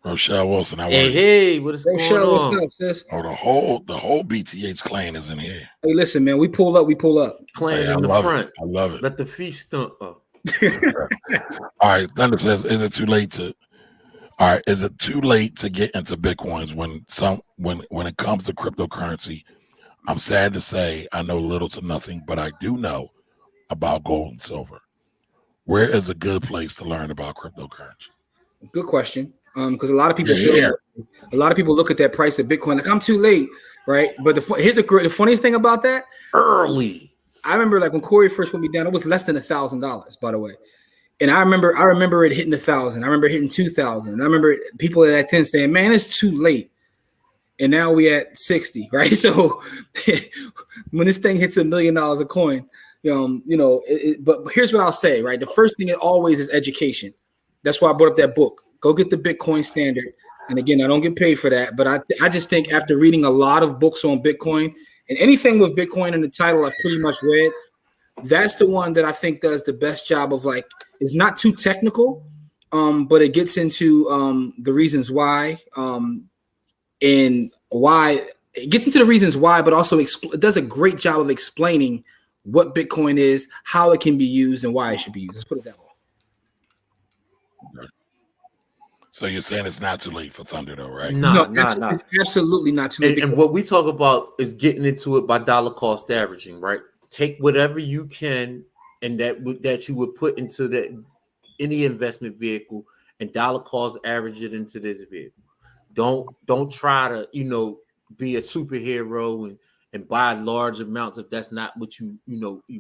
Rochelle Wilson, how are you? Hey, what is going on? What's up, sis? Oh, the whole BTH clan is in here. Hey, listen, man, we pull up. Clan in the front. I love it. Let the feast stump up. All right, Thunder says, is it too late to get into Bitcoins when it comes to cryptocurrency? I'm sad to say I know little to nothing, but I do know about gold and silver. Where is a good place to learn about cryptocurrency? Good question. Because a lot of people look at that price of Bitcoin like I'm too late, right? But here's the funniest thing about that. Early. I remember like when Corey first put me down, it was less than $1,000, by the way. And I remember it hitting 1,000. I remember it hitting 2,000. And I remember people at that 10 saying, "Man, it's too late." And now we at 60, right? So when this thing hits $1 million a coin, but here's what I'll say, right? The first thing always is education. That's why I brought up that book. Go get the Bitcoin Standard. And again, I don't get paid for that, but I just think after reading a lot of books on Bitcoin and anything with Bitcoin in the title, I've pretty much read. That's the one that I think does the best job of like, it's not too technical, but it gets into the reasons why, and why it gets into the reasons why, but also it does a great job of explaining what Bitcoin is, how it can be used, and why it should be used. Let's put it that way. So you're saying it's not too late for Thunder, though, right? No, it's absolutely not too late. And what we talk about is getting into it by dollar cost averaging, right? Take whatever you can and that you would put into any investment vehicle and dollar cost average it into this vehicle. Don't try to be a superhero and buy large amounts if that's not what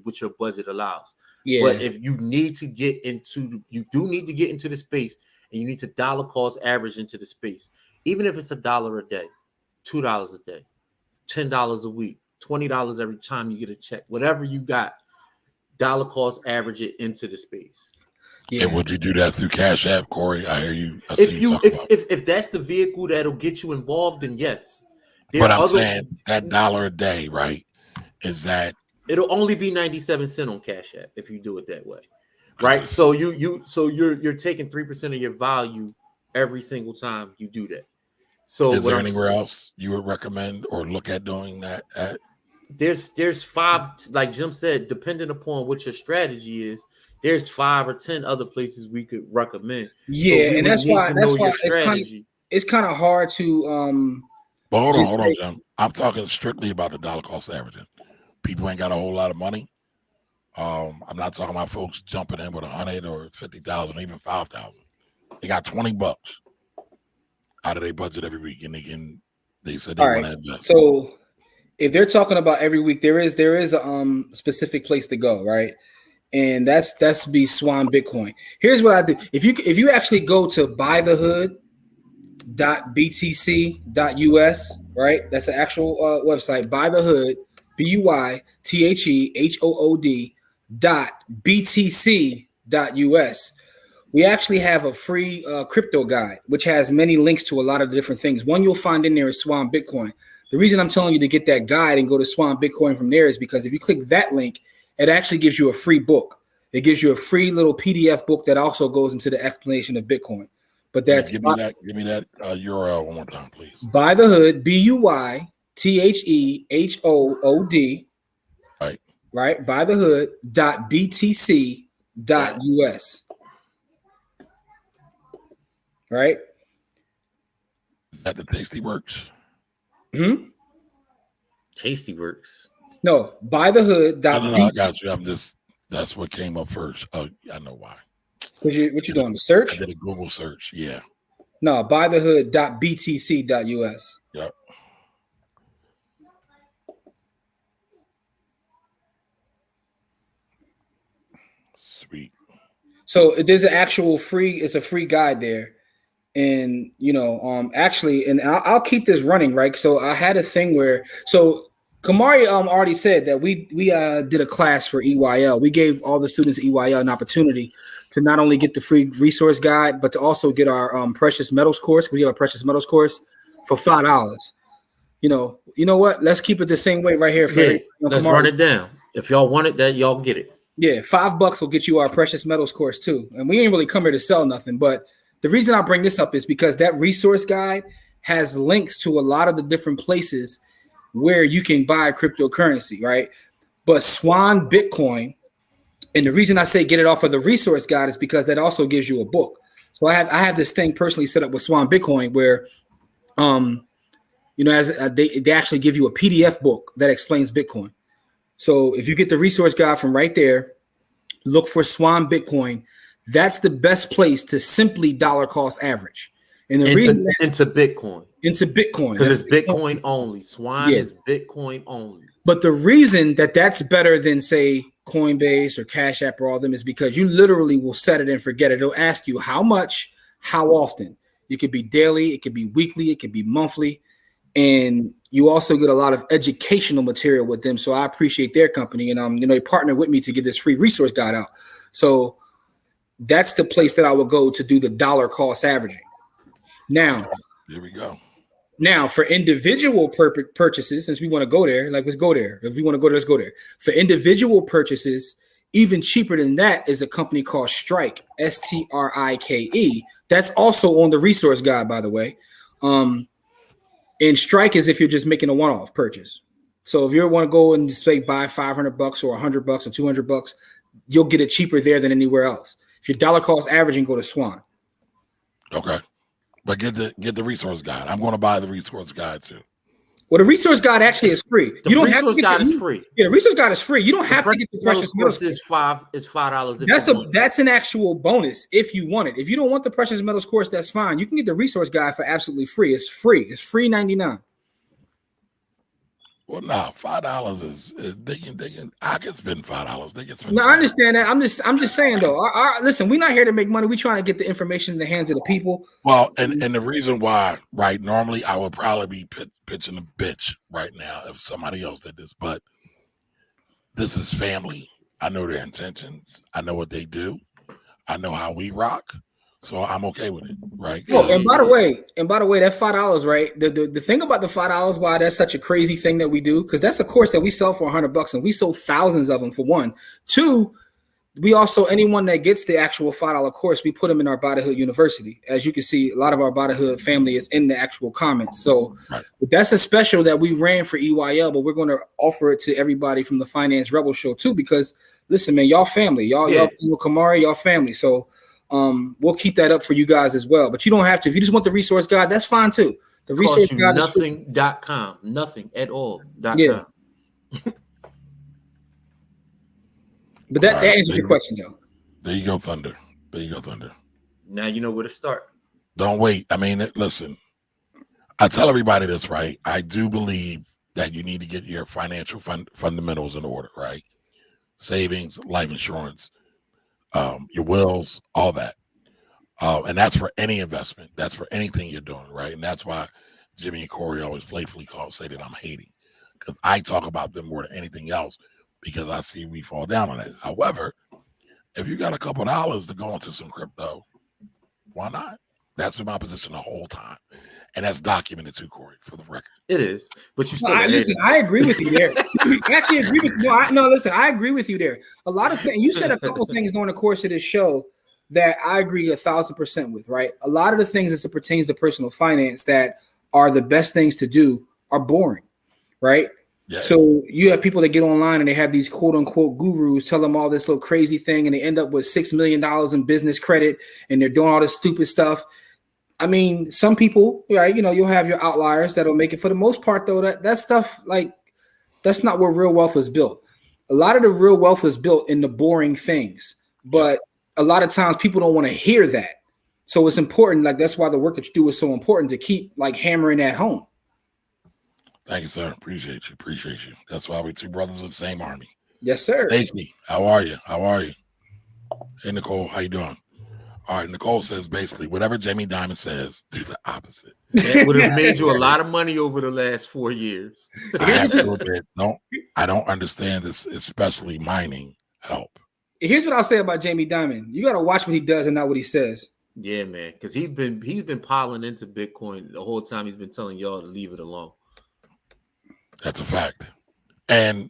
what your budget allows. Yeah. But if you need to get into the space. And you need to dollar cost average into the space, even if it's $1 a day, $2 a day, $10 a week, $20 every time you get a check, whatever you got, dollar cost average it into the space. Yeah. And would you do that through Cash App, Corey? I hear you. If that's the vehicle that'll get you involved, then yes. But I'm saying that $1 a day, right? Is that it'll only be 97 cents on Cash App if you do it that way. Right, so you're taking 3% of your value every single time you do that. So is there anywhere else you would recommend or look at doing that at? There's 5, like Jim said, depending upon what your strategy is. There's 5 or 10 other places we could recommend. Yeah, so and that's why it's kind of hard to. But hold on, Jim. I'm talking strictly about the dollar cost averaging. People ain't got a whole lot of money. I'm not talking about folks jumping in with 100 or 50,000, even 5,000. They got $20 out of their budget every week, and they said they want to invest. So if they're talking about every week, there is a specific place to go, right? And that's be Swan Bitcoin. Here's what I do. If you actually go to buythehood.btc.us, right? That's the actual website. BuyTheHood, BUYTHEHOOD.btc.us. btc.us, we actually have a free crypto guide, which has many links to a lot of different things. One you'll find in there is Swan Bitcoin. The reason I'm telling you to get that guide and go to Swan Bitcoin from there is because if you click that link, it actually gives you a free book. It gives you a free little PDF book that also goes into the explanation of Bitcoin. But that's give me that URL one more time, please. Buy the Hood, BUYTHEHOOD. Right. Buy the Hood.btc.us. Right. Is that the Tasty Works? Tasty Works. No, Buy the Hood. No, I got you. That's what came up first. Oh, I know why. What you doing? The search? I did a Google search. Yeah. No, buythehood.btc.us. Yep. Sweet. So there's an actual it's a free guide there. And actually, and I'll keep this running, right? So I had a thing where Kamari already said that we did a class for EYL. We gave all the students at EYL an opportunity to not only get the free resource guide, but to also get our precious metals course. We have a precious metals course for $5. You know what? Let's keep it the same way right here. Let's run it down. If y'all want it, that y'all get it. Yeah, $5 will get you our precious metals course too. And we ain't really come here to sell nothing, but the reason I bring this up is because that resource guide has links to a lot of the different places where you can buy cryptocurrency, right? But Swan Bitcoin, and the reason I say get it off of the resource guide is because that also gives you a book. So I have this thing personally set up with Swan Bitcoin where, they actually give you a PDF book that explains Bitcoin. So if you get the resource guide from right there, look for Swan Bitcoin. That's the best place to simply dollar cost average. And the reason into Bitcoin. Into Bitcoin. Because it's Bitcoin only. Swan is Bitcoin only. But the reason that's better than, say, Coinbase or Cash App or all of them is because you literally will set it and forget it. It'll ask you how much, how often. It could be daily, it could be weekly, it could be monthly. And you also get a lot of educational material with them. So I appreciate their company. And they partnered with me to get this free resource guide out. So that's the place that I would go to do the dollar cost averaging. Now, here we go. Now, for individual purchases, since we want to go there, let's go there. If we want to go there, let's go there. For individual purchases, even cheaper than that is a company called Strike, Strike. That's also on the resource guide, by the way. And Strike is if you're just making a one-off purchase. So if you want to go and just say buy $500 or $100 or $200, you'll get it cheaper there than anywhere else. If you're dollar cost averaging, go to Swan. Okay. But get the resource guide. I'm going to buy the resource guide too. Well, the resource guide actually is free. The resource guide is free. Yeah, the resource guide is free. You don't have to get the precious metals course. It's $5. That's an actual bonus if you want it. If you don't want the precious metals course, that's fine. You can get the resource guide for absolutely free. It's free. It's free 99. Well, no, $5 is they can. I can spend $5. They can spend. No, I understand that. I'm just saying though. Listen, we're not here to make money. We're trying to get the information in the hands of the people. Well, and the reason why, right? Normally, I would probably be pitching a bitch right now if somebody else did this, but this is family. I know their intentions. I know what they do. I know how we rock. So I'm okay with it, right? Oh, and by the way, that $5, right? The thing about the $5, why that's such a crazy thing that we do, because that's a course that we sell for $100, and we sold thousands of them for one. Two, we also anyone that gets the actual $5 course, we put them in our Bodyhood University. As you can see, a lot of our Bodyhood family is in the actual comments. So that's a special that we ran for EYL, but we're going to offer it to everybody from the Finance Rebel Show too, because listen, man, y'all family, y'all Kamari, y'all family. So. We'll keep that up for you guys as well. But you don't have to. If you just want the resource guide, that's fine too. The resource guide is nothing.com. Nothing at all. Yeah. But that answers your question, though. There you go, Thunder. Now you know where to start. Don't wait. I mean, listen. I tell everybody this, right? I do believe that you need to get your financial fundamentals in order, right? Savings, life insurance. Your wills, all that. And that's for any investment. That's for anything you're doing, right? And that's why Jimmy and Corey always playfully say that I'm hating, because I talk about them more than anything else, because I see we fall down on it. However, if you got a couple dollars to go into some crypto, why not? That's been my position the whole time. And that's documented too, Corey, for the record. It is, but you still. Listen, I agree with you there. I actually agree with you. Listen, I agree with you there. A lot of things you said a couple things during the course of this show that I agree 1,000% with. Right, a lot of the things as it pertains to personal finance that are the best things to do are boring. Right. Yeah. So you have people that get online and they have these quote unquote gurus tell them all this little crazy thing, and they end up with $6 million in business credit, and they're doing all this stupid stuff. I mean, some people, right? You'll have your outliers that'll make it. For the most part, though, that stuff, like, that's not where real wealth is built. A lot of the real wealth is built in the boring things, but a lot of times people don't want to hear that. So it's important. Like, that's why the work that you do is so important, to keep like hammering that home. Thank you, sir. Appreciate you. That's why we're two brothers of the same army. Yes, sir. Stacy, how are you? Hey, Nicole, how you doing? All right, Nicole says basically whatever Jamie Dimon says, do the opposite. That would have made you a lot of money over the last 4 years. I have to admit, I don't understand this, especially mining help. Here's what I'll say about Jamie Dimon. You got to watch what he does and not what he says. Yeah, man, because he's been piling into Bitcoin the whole time. He's been telling y'all to leave it alone. That's a fact. And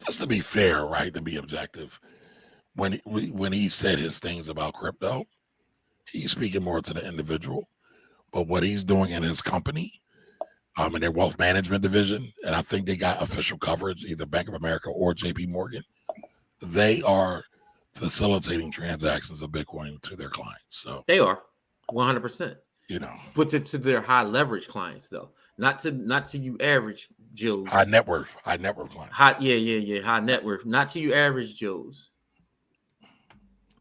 just to be fair, right, to be objective, when he said his things about crypto, he's speaking more to the individual, but what he's doing in his company, in their wealth management division, and I think they got official coverage, either Bank of America or JP Morgan, they are facilitating transactions of Bitcoin to their clients. So they are 100%. But to their high leverage clients, though, not to you average Joes. High net worth clients. High net worth, not to you average Joes.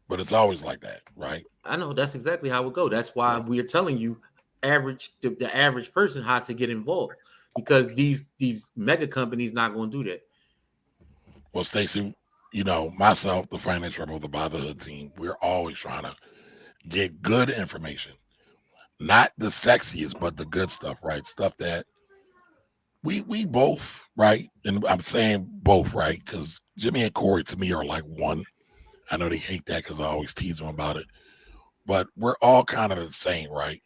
But it's always like that, right? I know that's exactly how it go. That's why we are telling you the average person how to get involved, because these mega companies not going to do that. Well, Stacey, myself, the Finance Rebel, the Brotherhood team, we're always trying to get good information, not the sexiest, but the good stuff, right? Stuff that we both, right? And I'm saying both, right? Because Jimmy and Corey to me are like one. I know they hate that because I always tease them about it. But we're all kind of the same, right?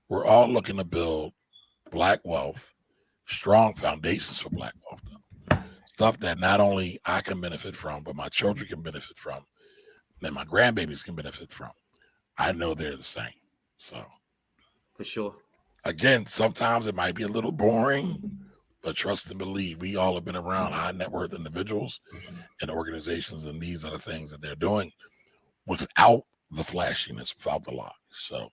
We're all looking to build Black wealth, strong foundations for Black wealth, though. Stuff that not only I can benefit from, but my children can benefit from, and my grandbabies can benefit from. I know they're the same. So, for sure. Again, sometimes it might be a little boring, but trust and believe, we all have been around high net worth individuals and organizations, and these are the things that they're doing without the flashiness, without the lie. So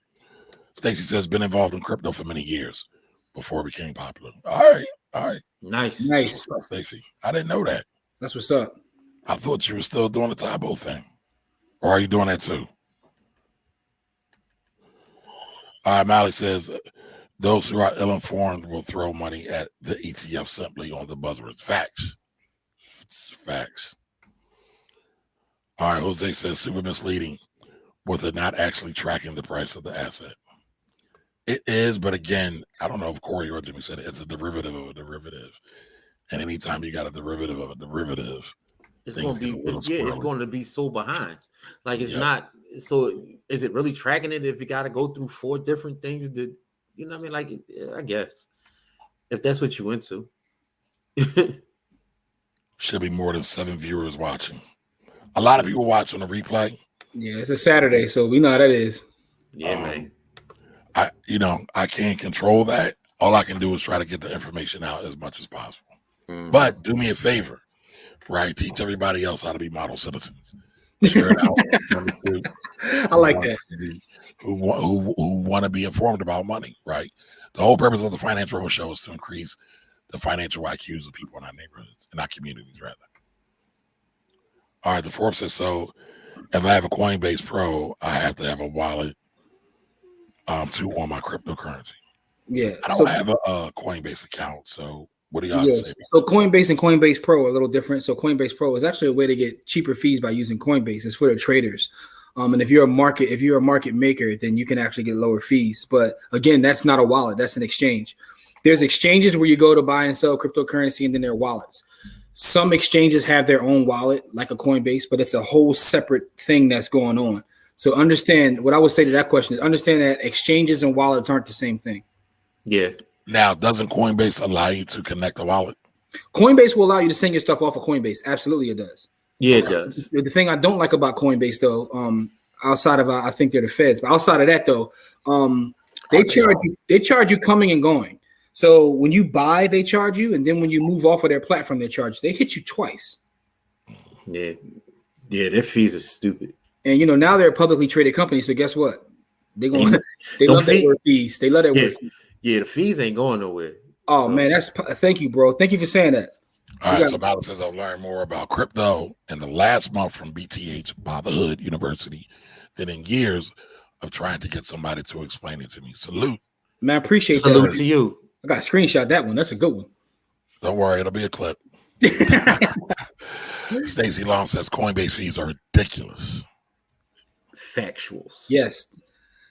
Stacey says, been involved in crypto for many years before it became popular. All right. Nice. Stacey, I didn't know that. That's what's up. I thought you were still doing the Tybo thing. Or are you doing that too? All right, Mally says, those who are ill-informed will throw money at the ETF simply on the buzzwords. Facts. All right, Jose says, super misleading with it not actually tracking the price of the asset. It is, but again, I don't know if Corey or Jimmy said it, it's a derivative of a derivative. And anytime you got a derivative of a derivative, it's going to be so behind. Like, it's not, so is it really tracking it if you got to go through 4 different things that, you know what I mean? Like, I guess, if that's what you into. Should be more than 7 viewers watching. A lot of people watch on the replay. Yeah, it's a Saturday, so we know how that is. Yeah, man. I can't control that. All I can do is try to get the information out as much as possible. Mm-hmm. But do me a favor, right? Teach everybody else how to be model citizens. Share it out. I like that. Who want to be informed about money, right? The whole purpose of the Finance Rebel Show is to increase the financial IQs of people in our neighborhoods, in our communities, rather. All right, the Forbes says, so if I have a Coinbase Pro, I have to have a wallet to on my cryptocurrency. Yeah. I don't have a Coinbase account, so what do y'all say? So Coinbase and Coinbase Pro are a little different. So Coinbase Pro is actually a way to get cheaper fees by using Coinbase. It's for the traders. And if you're a market maker, then you can actually get lower fees. But again, that's not a wallet. That's an exchange. There's exchanges where you go to buy and sell cryptocurrency, and then there are wallets. Some exchanges have their own wallet, like a Coinbase, but it's a whole separate thing that's going on. So understand what I would say to that question is understand that exchanges and wallets aren't the same thing. Yeah. Now, doesn't Coinbase allow you to connect a wallet? Coinbase will allow you to send your stuff off of Coinbase. Absolutely, it does. Yeah, it does. The thing I don't like about Coinbase, though, outside of I think they're the feds, but outside of that, though, they charge you coming and going. So when you buy, they charge you, and then when you move off of their platform, they charge. They hit you twice. Yeah, their fees are stupid. And now they're a publicly traded company, so guess what? They love that word fees. They love that word fees. Yeah, the fees ain't going nowhere. Oh man, thank you, bro. Thank you for saying that. All right, so Alex says I've learned more about crypto in the last month from BTH, Fatherhood University, than in years of trying to get somebody to explain it to me. Salute. Man, I appreciate that. Salute to you. I got to screenshot that one. That's a good one. Don't worry, it'll be a clip. Stacy Long says Coinbase fees are ridiculous. Factuals. Yes,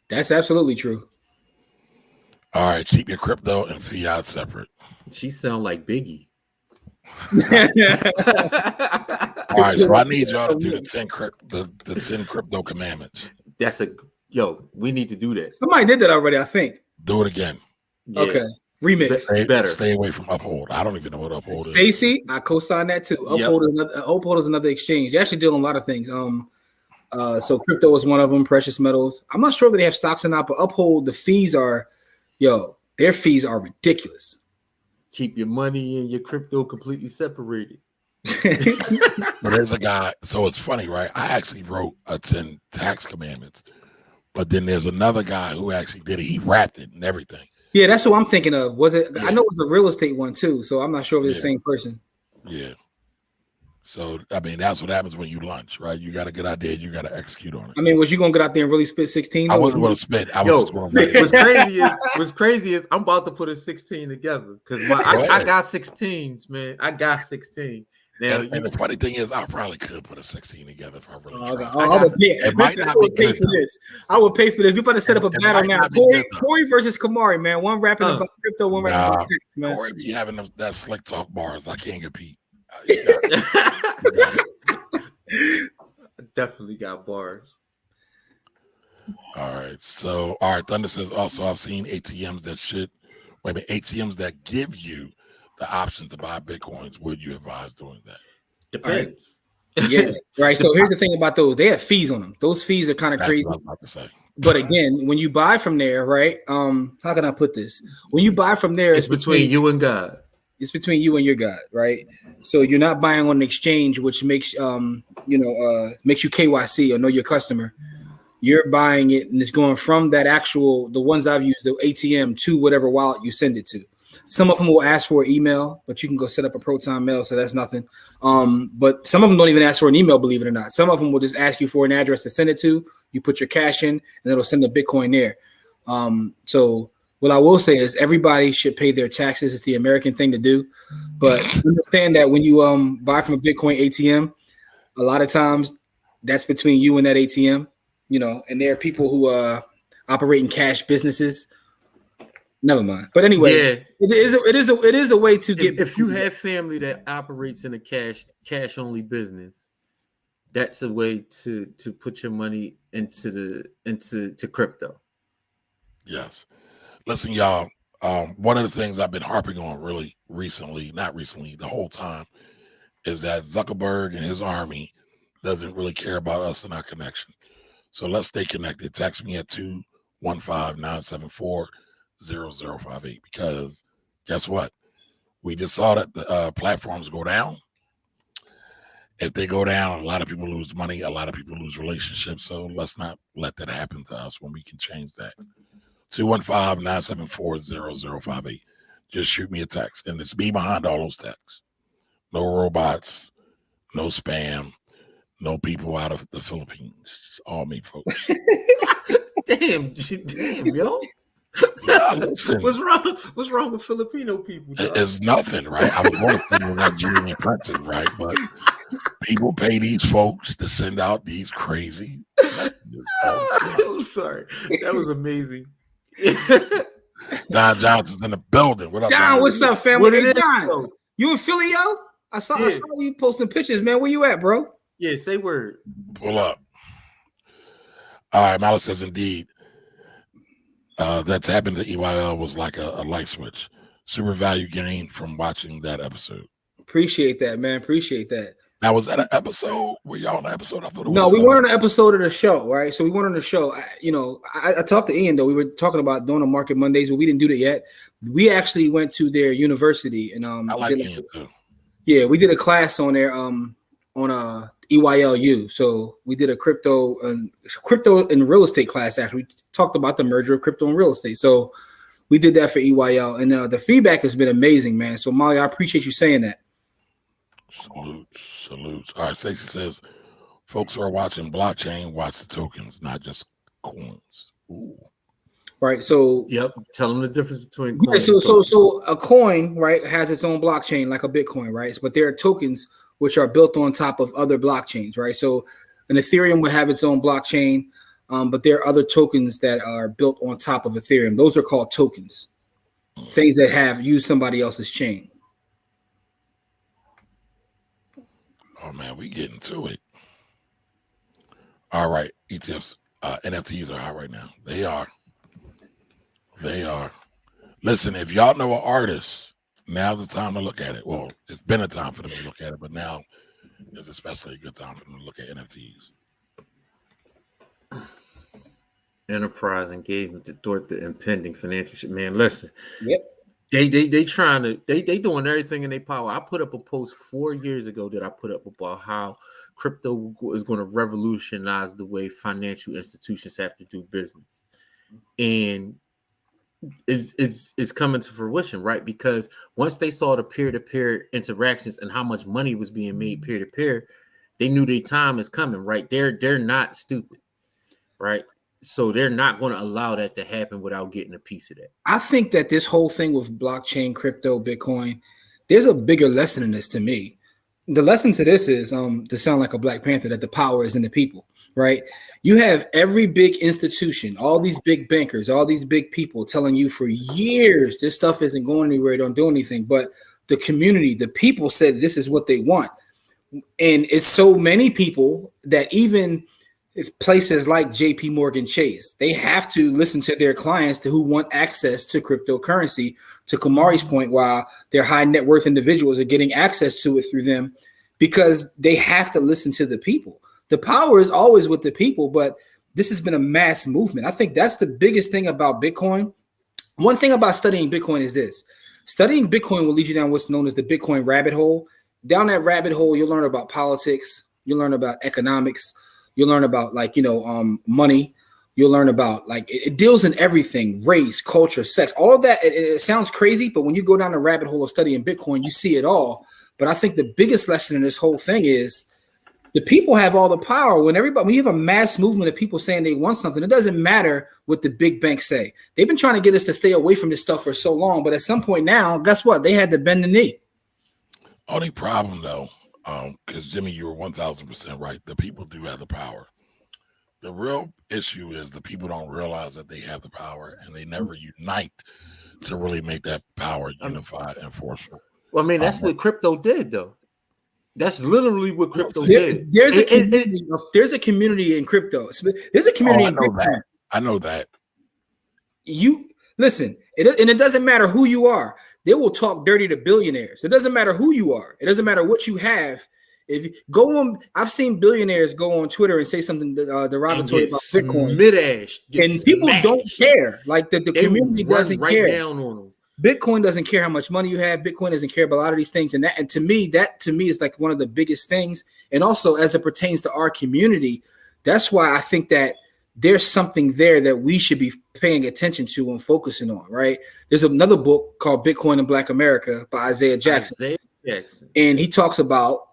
that's absolutely true. All right, keep your crypto and fiat separate. She sound like Biggie. All right, so I need y'all to do the 10 crypto commandments. We need to do that. Somebody did that already, I think. Do it again. Yeah. Okay. Remix. Stay away from Uphold. I don't even know what Uphold is. Stacy, I co-sign that too. Uphold is another exchange. They actually deal in a lot of things. So crypto is one of them. Precious metals. I'm not sure if they have stocks or not, but Uphold, the fees are, their fees are ridiculous. Keep your money and your crypto completely separated. But there's a guy. So it's funny, right? I actually wrote a 10 tax commandments, but then there's another guy who actually did it. He wrapped it and everything. Yeah, that's what I'm thinking of. Was it? Yeah. I know it was a real estate one too, so I'm not sure if it's the same person. Yeah. So I mean, that's what happens when you lunch, right? You got a good idea, you got to execute on it. I mean, was you gonna get out there and really spit 16? I wasn't going to spit. I was just going to. What's crazy is I'm about to put a 16 together because I got 16s, man. I got 16. Now, and the funny thing is, I probably could put a 16 together if I really tried. I would pay for this. I would pay for this. We about to set up a battle now. Corey versus Kamari, man. One rapping about crypto, one rapping about tax, man. Corey be having that slick talk bars. I can't compete. Definitely got bars. All right. Thunder says also I've seen ATMs that give you the option to buy Bitcoins. Would you advise doing that? Depends. Yeah, right. So here's the thing about those. They have fees on them. Those fees are kind of crazy. What I was about to say. But again, when you buy from there, right? How can I put this? When you buy from there, it's between you and God. It's between you and your God, right? So you're not buying on an exchange, which makes makes you KYC or know your customer. You're buying it, and it's going from that the ones I've used, the ATM, to whatever wallet you send it to. Some of them will ask for an email, but you can go set up a Proton mail, so that's nothing. But some of them don't even ask for an email, believe it or not. Some of them will just ask you for an address to send it to. You put your cash in, and it'll send the Bitcoin there. So what I will say is everybody should pay their taxes. It's the American thing to do. But understand that when you buy from a Bitcoin ATM, a lot of times that's between you and that ATM, and there are people who operate in cash businesses. Never mind. But anyway, it is a way to get. If you have family that operates in a cash only business, that's a way to put your money into crypto. Yes. Listen, y'all. One of the things I've been harping on really recently, not recently, the whole time, is that Zuckerberg and his army doesn't really care about us and our connection. So let's stay connected. Text me at 215-974-0058 because guess what? We just saw that the platforms go down. If they go down, a lot of people lose money. A lot of people lose relationships. So let's not let that happen to us when we can change that. 215-974-0058. Just shoot me a text. And it's me behind all those texts. No robots, no spam, no people out of the Philippines. It's all me, folks. Damn, yo. Yeah, listen. What's wrong with Filipino people? It's nothing, right? I was one of people Nigerian printing, right? But people pay these folks to send out these crazy messages. I'm sorry. That was amazing. Don Johnson's in the building. What up, Don? What's up, family? What Hey, it is, Don, though? you in Philly, yo? I saw you posting pictures, man. Where you at, bro? Yeah, say word. Pull up. All right, Malik says indeed. That's happened to EYL was like a light switch. Super value gain from watching that episode. Appreciate that, man. Appreciate that. Now, was that an episode? Were y'all on the episode? I thought it was. No, we weren't on an episode of the show, right? So we weren't on the show. I talked to Ian, though. We were talking about doing a Market Mondays, but we didn't do that yet. We actually went to their university and I like Ian too. Yeah, we did a class on there on EYLU. So we did a crypto and real estate class. Actually, we talked about the merger of crypto and real estate. So we did that for EYL, and the feedback has been amazing, man. So Molly, I appreciate you saying that. Salutes. All right, Stacey says, folks who are watching blockchain watch the tokens, not just coins. Ooh. Right. So yep. Tell them the difference between coins. Yeah, so a coin, right, has its own blockchain like a Bitcoin, right? But there are tokens which are built on top of other blockchains, right? So an Ethereum would have its own blockchain, but there are other tokens that are built on top of Ethereum. Those are called tokens, things that have used somebody else's chain. Oh man, we getting to it. All right, ETFs, NFTs are hot right now. They are. Listen, if y'all know an artist, now's the time to look at it. Well, it's been a time for them to look at it, but now is especially a good time for them to look at NFTs. Enterprise engagement to thwart the impending financial shit. Man, listen. Yep. They doing everything in their power. I put up a post 4 years ago that I put up about how crypto is going to revolutionize the way financial institutions have to do business, and it's coming to fruition, right? Because once they saw the peer-to-peer interactions and how much money was being made peer-to-peer, they knew their time is coming, right? They're not stupid, right? So they're not going to allow that to happen without getting a piece of that. I think that this whole thing with blockchain, crypto, Bitcoin, there's a bigger lesson in this to me. The lesson to this is, to sound like a Black Panther, that the power is in the people, right? You have every big institution, all these big bankers, all these big people telling you for years, this stuff isn't going anywhere, don't do anything. But the community, the people said this is what they want. And it's so many people that even places like JP Morgan Chase, they have to listen to their clients who want access to cryptocurrency, to Kamari's point, while their high net worth individuals are getting access to it through them, because they have to listen to the people. The power is always with the people, but this has been a mass movement. I think that's the biggest thing about Bitcoin. One thing about studying Bitcoin is this. Studying Bitcoin will lead you down what's known as the Bitcoin rabbit hole. Down that rabbit hole, you'll learn about politics. You'll learn about economics. You'll learn about money. You'll learn about it deals in everything, race, culture, sex, all of that. It sounds crazy, but when you go down the rabbit hole of studying Bitcoin, you see it all. But I think the biggest lesson in this whole thing is the people have all the power. When you have a mass movement of people saying they want something, it doesn't matter what the big banks say. They've been trying to get us to stay away from this stuff for so long, but at some point now, guess what? They had to bend the knee. Only problem though, because Jimmy, you were 1,000% right. The people do have the power. The real issue is the people don't realize that they have the power, and they never unite to really make that power unified and forceful. Well, I mean, that's what crypto did, though. That's literally what crypto did. There's a community in crypto. There's a community in Bitcoin. I know that. You listen, and it doesn't matter who you are. They will talk dirty to billionaires. It doesn't matter who you are. It doesn't matter what you have. If you go on, I've seen billionaires go on Twitter and say something derogatory about Bitcoin, and people don't care. Like the community doesn't care. Down on them. Bitcoin doesn't care how much money you have. Bitcoin doesn't care about a lot of these things, and to me is like one of the biggest things. And also, as it pertains to our community, that's why I think that there's something there that we should be paying attention to and focusing on, right? There's another book called Bitcoin in Black America by Isaiah Jackson. And he talks about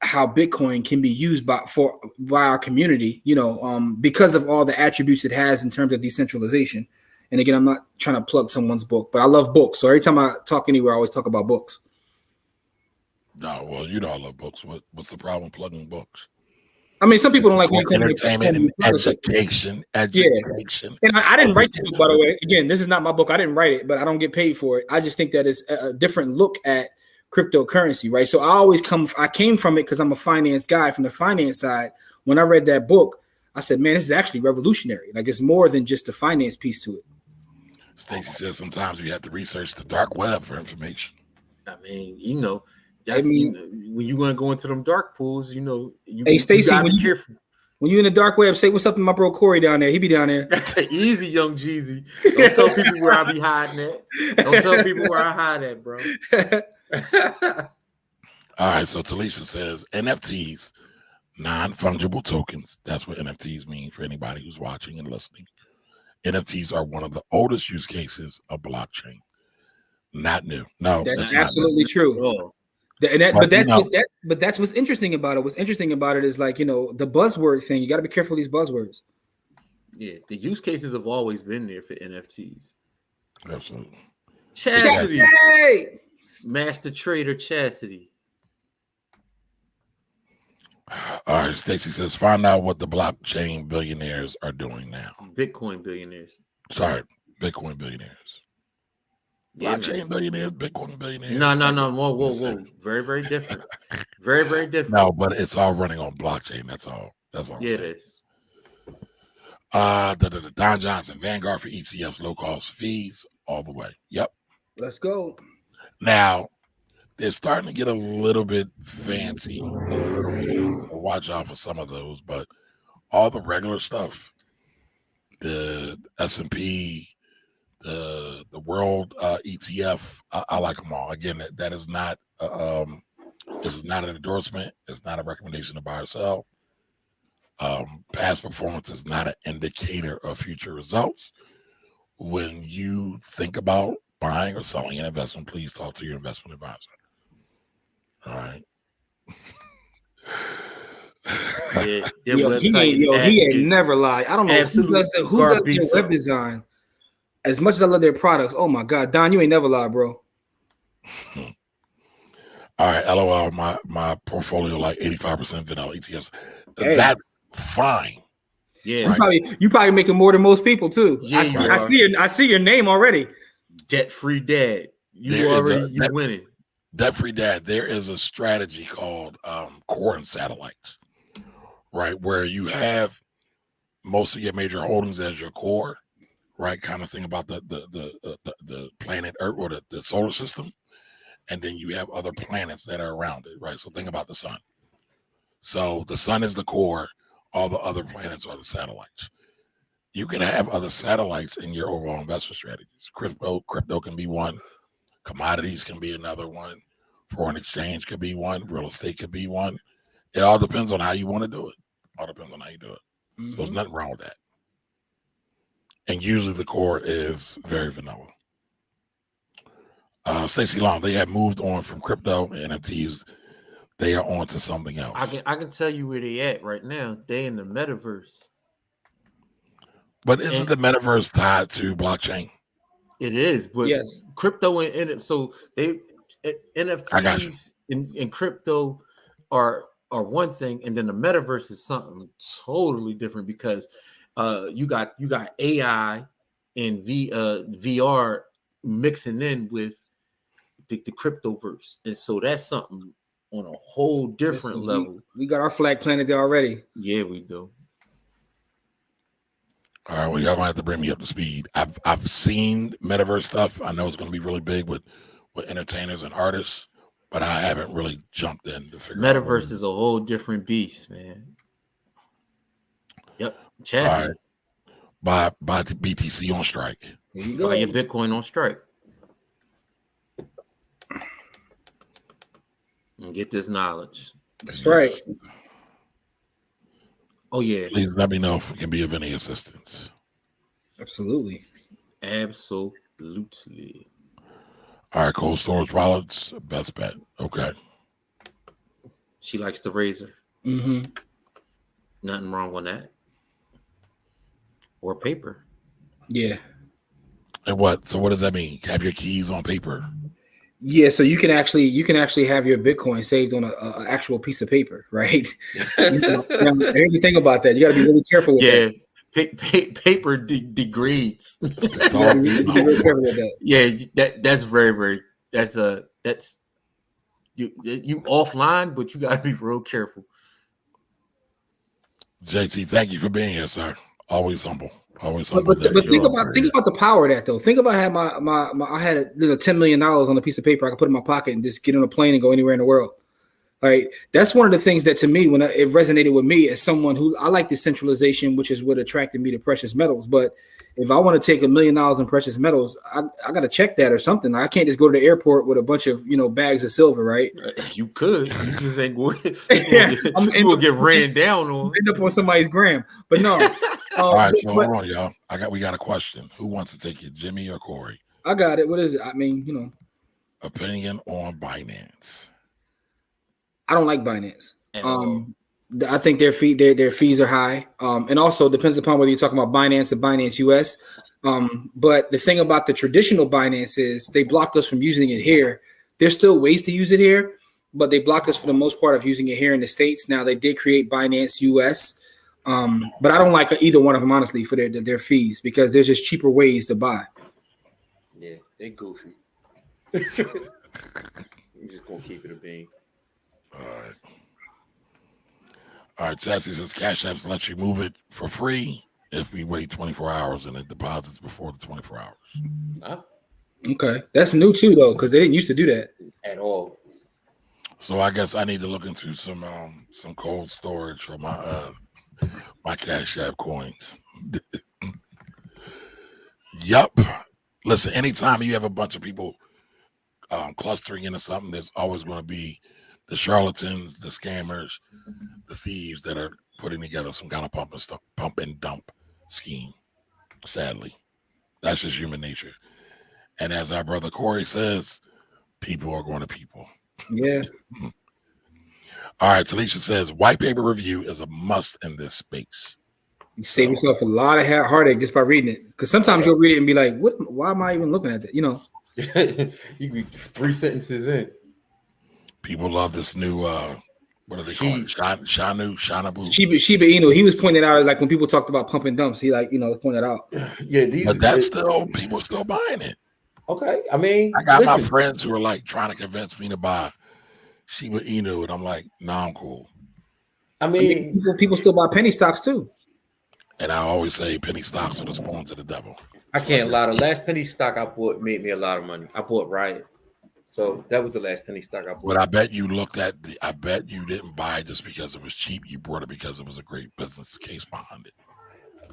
how Bitcoin can be used by our community, because of all the attributes it has in terms of decentralization. And again, I'm not trying to plug someone's book, but I love books. So every time I talk anywhere, I always talk about books. No, well, I love books. What's the problem plugging books? I mean, some people don't like entertainment and education. Yeah. And I didn't write this book, by the way. Again, this is not my book. I didn't write it, but I don't get paid for it. I just think that it's a different look at cryptocurrency, right? So I came from it because I'm a finance guy from the finance side. When I read that book, I said, man, this is actually revolutionary. Like, it's more than just the finance piece to it. Stacey says sometimes you have to research the dark web for information. I mean, that's when you're gonna go into them dark pools, Hey, Stacey, gotta be careful. When you in the dark web, say what's up to my bro Corey down there. He be down there. Easy, young Jeezy. Don't tell people where I be hiding at. Don't tell people where I hide at, bro. All right, so Talisha says NFTs, non-fungible tokens. That's what NFTs mean for anybody who's watching and listening. NFTs are one of the oldest use cases of blockchain. Not new. No, that's absolutely true. Oh. But that's what's interesting about it. What's interesting about it is, like, the buzzword thing. You got to be careful of these buzzwords. Yeah, the use cases have always been there for NFTs. Absolutely. Chastity. Master Trader Chastity. All right, Stacey says, find out what the blockchain billionaires are doing now. Bitcoin billionaires. Sorry, Bitcoin billionaires. Blockchain billionaires, Bitcoin billionaires. No. Whoa. Very, very different. Very, very different. No, but it's all running on blockchain. That's all. Yeah, it is. Don Johnson, Vanguard for ETFs, low cost fees, all the way. Yep. Let's go. Now, they're starting to get a little bit fancy. Watch out for some of those, but all the regular stuff, the S&P, the world ETF, I like them all. Again, that is not this is not an endorsement. It's not a recommendation to buy or sell. Past performance is not an indicator of future results. When you think about buying or selling an investment, please talk to your investment advisor. All right. He ain't never lied. I don't know who does their web design. As much as I love their products, oh my God, Don, you ain't never lied, bro. All right, LOL. My portfolio like 85% vanilla ETFs. Hey. That's fine. Yeah, you probably making more than most people too. Yeah, I see your name already. Debt free dad. You winning. Debt free dad. There is a strategy called core and satellites, right? Where you have most of your major holdings as your core, right? Kind of thing about the planet Earth or the solar system, and then you have other planets that are around it, right? So think about the sun. So the sun is the core. All the other planets are the satellites. You can have other satellites in your overall investment strategies. Crypto can be one. Commodities can be another one. Foreign exchange could be one. Real estate could be one. It all depends on how you want to do it. All depends on how you do it. Mm-hmm. So there's nothing wrong with that. And usually the core is very vanilla. Stacey Long, they have moved on from crypto and NFTs. They are on to something else. I can tell you where they at right now. They in the metaverse. But isn't the metaverse tied to blockchain? It is, but yes, crypto and so they NFTs and crypto are one thing, and then the metaverse is something totally different because you got AI and VR mixing in with the cryptoverse, and so that's something on a whole different level. We got our flag planted there already. Yeah, we do. All right, well, y'all gonna have to bring me up to speed. I've seen metaverse stuff. I know it's gonna be really big with entertainers and artists, but I haven't really jumped in to figure out. Metaverse is a whole different beast, man. Yep, Chassis. Right. Buy BTC on strike. There you go. Buy your Bitcoin on strike. And get this knowledge. That's right. Oh, yeah. Please let me know if we can be of any assistance. Absolutely. Absolutely. All right, cold storage wallets, best bet. Okay. She likes the razor. Mm-hmm. Nothing wrong on that. Or paper. Yeah. And what? So what does that mean? Have your keys on paper? Yeah, so you can actually have your Bitcoin saved on a actual piece of paper, right? Here's the thing about that: you got to be really careful with that. Paper degrades. Be really careful with that. Yeah, that's very, very. That's You offline, but you gotta be real careful. JT, thank you for being here, sir. Always humble. Always But, humble. but think about the power of that though. Think about how I had $10 million on a piece of paper I could put in my pocket and just get on a plane and go anywhere in the world. Right. That's one of the things that to me, it resonated with me as someone who I like decentralization, which is what attracted me to precious metals. But if I want to take $1 million in precious metals, I got to check that or something. I can't just go to the airport with a bunch of bags of silver, right? You could. You just ain't going. You will get ran down on. End up on somebody's gram. But no. All right, so hold on, y'all. We got a question. Who wants to take it, Jimmy or Corey? I got it. What is it? I mean, opinion on Binance. I don't like Binance. I think their fees are high. And also depends upon whether you're talking about Binance or Binance US. But the thing about the traditional Binance is they blocked us from using it here. There's still ways to use it here, but they blocked us for the most part of using it here in the States. Now they did create Binance US. But I don't like either one of them, honestly, for their fees because there's just cheaper ways to buy. Yeah, they goofy. I'm just gonna keep it a bean. All right. Sassy says Cash Apps lets you move it for free if we wait 24 hours and it deposits before the 24 hours. Huh? Okay, that's new too, though, because they didn't used to do that at all. So I guess I need to look into some cold storage for my Cash App coins. Yup. Listen, anytime you have a bunch of people clustering into something, there's always going to be the charlatans, the scammers, the thieves that are putting together some kind of pump and dump scheme. Sadly, that's just human nature. And as our brother Corey says, people are going to people. Yeah. All right. Talisha says white paper review is a must in this space. You save yourself a lot of heartache just by reading it. Because sometimes you'll read it and be like, "What? Why am I even looking at that?" You can be 3 sentences in. People love this new what are they calling it? Shanabu. Shiba Inu. He was pointing out like when people talked about pump and dumps, he pointed out. Yeah, but that's still people still buying it. Okay, I mean, I got my friends who are like trying to convince me to buy Shiba Inu, and I'm like, nah, I'm cool. I mean people still buy penny stocks too. And I always say penny stocks are the spawns of the devil. I can't lie. The last penny stock I bought made me a lot of money. I bought Riot. So that was the last penny stock I bought. But I bet you I bet you didn't buy it just because it was cheap. You bought it because it was a great business case behind it.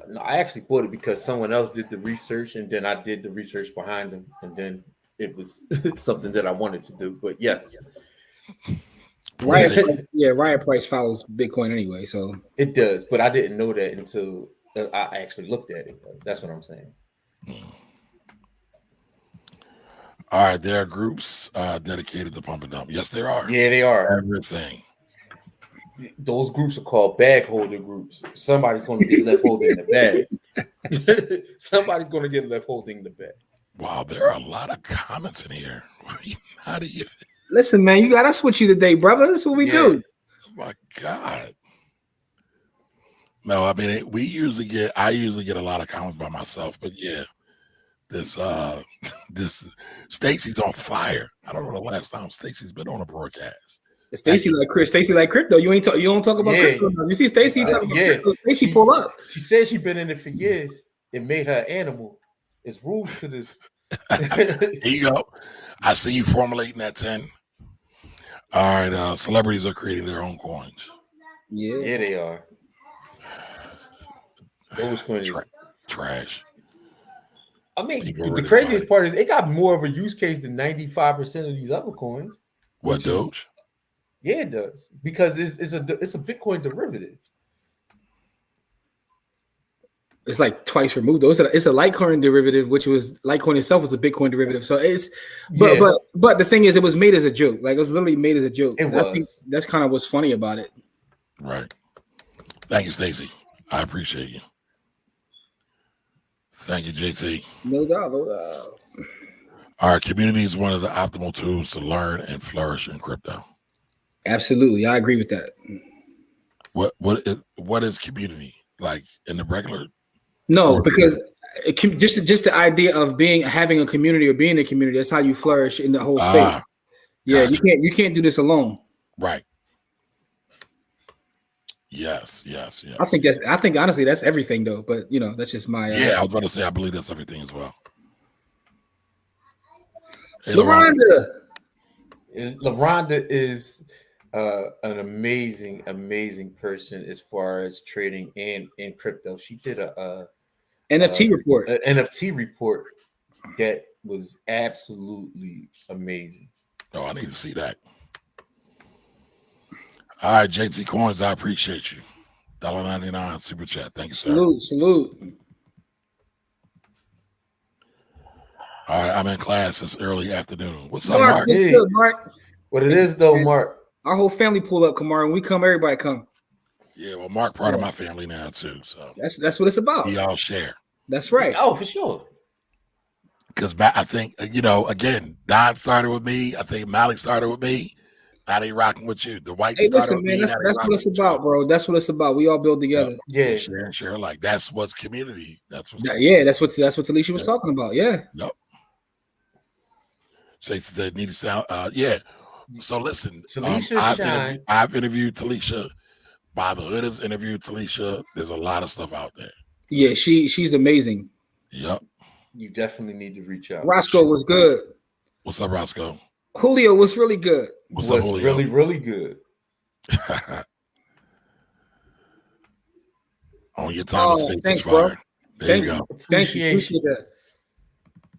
No, I actually bought it because someone else did the research and then I did the research behind them. And then it was something that I wanted to do. But yes. Riot price follows Bitcoin anyway. So it does. But I didn't know that until I actually looked at it. That's what I'm saying. All right, there are groups dedicated to pump and dump. Yes, there are. Yeah, they are. Everything. Those groups are called bag holder groups. Somebody's going to get left holding the bag. Somebody's going to get left holding the bag. Wow, there are a lot of comments in here. How do you listen, man? You got us with you today, brother. That's what we do. Oh my God. No, I mean I usually get a lot of comments by myself, but yeah, this Stacy's on fire. I don't know the last time Stacy's been on a broadcast. Stacy like crypto. You don't talk about crypto. You see Stacy talking about crypto. Stacy pull up. She said she's been in it for years. It made her animal. It's rules to this. Here you go. I see you formulating that 10. All right, celebrities are creating their own coins. Yeah, they are. Those coins trash. I mean, the craziest part is it got more of a use case than 95% of these other coins. What, Doge? Yeah, it does because it's a Bitcoin derivative. It's like twice removed. It's a Litecoin derivative, which was Litecoin itself was a Bitcoin derivative. So but the thing is, it was made as a joke. Like it was literally made as a joke. It was. I think that's kind of what's funny about it. Right. Thank you, Stacy. I appreciate you. Thank you, JT. No doubt. Our community is one of the optimal tools to learn and flourish in crypto. Absolutely, I agree with that. What is community like in the regular? No, because just the idea of having a community or being a community, that's how you flourish in the whole space. Yeah, Gotcha. you can't do this alone. Right. Yes. I think honestly that's everything though. But that's just my Yeah, I was about to say I believe that's everything as well. Hey, LaRonda is an amazing person as far as trading and in crypto. She did a NFT report. An NFT report that was absolutely amazing. Oh, I need to see that. All right, JT Coins, I appreciate you. $1.99 super chat. Thank you, sir. Salute. All right, I'm in class this early afternoon. What's up, Mark? Mark? What's good, Mark? What it is though, Mark? Our whole family pull up, Kamar. When we come, everybody come. Yeah, well, Mark part of my family now too, so that's what it's about. We all share. That's right. Oh, for sure. Because I think again, Don started with me. I think Malik started with me. Now they rocking with you. The white started with me. That's what it's about, bro. That's what it's about. We all build together. Yeah, share. Like that's what's community. That's what. That's what Talisha was talking about. Yeah. Yep. So they need to sound. Yeah. So listen, I've interviewed Talisha. By the Hood has interviewed Talisha. There's a lot of stuff out there. Yeah, she's amazing. Yep. You definitely need to reach out. Roscoe was good. What's up, Roscoe? Julio was really good. What's up, Julio? Really good. On your time and space thanks, is fire. There you go. Thank you. Appreciate that.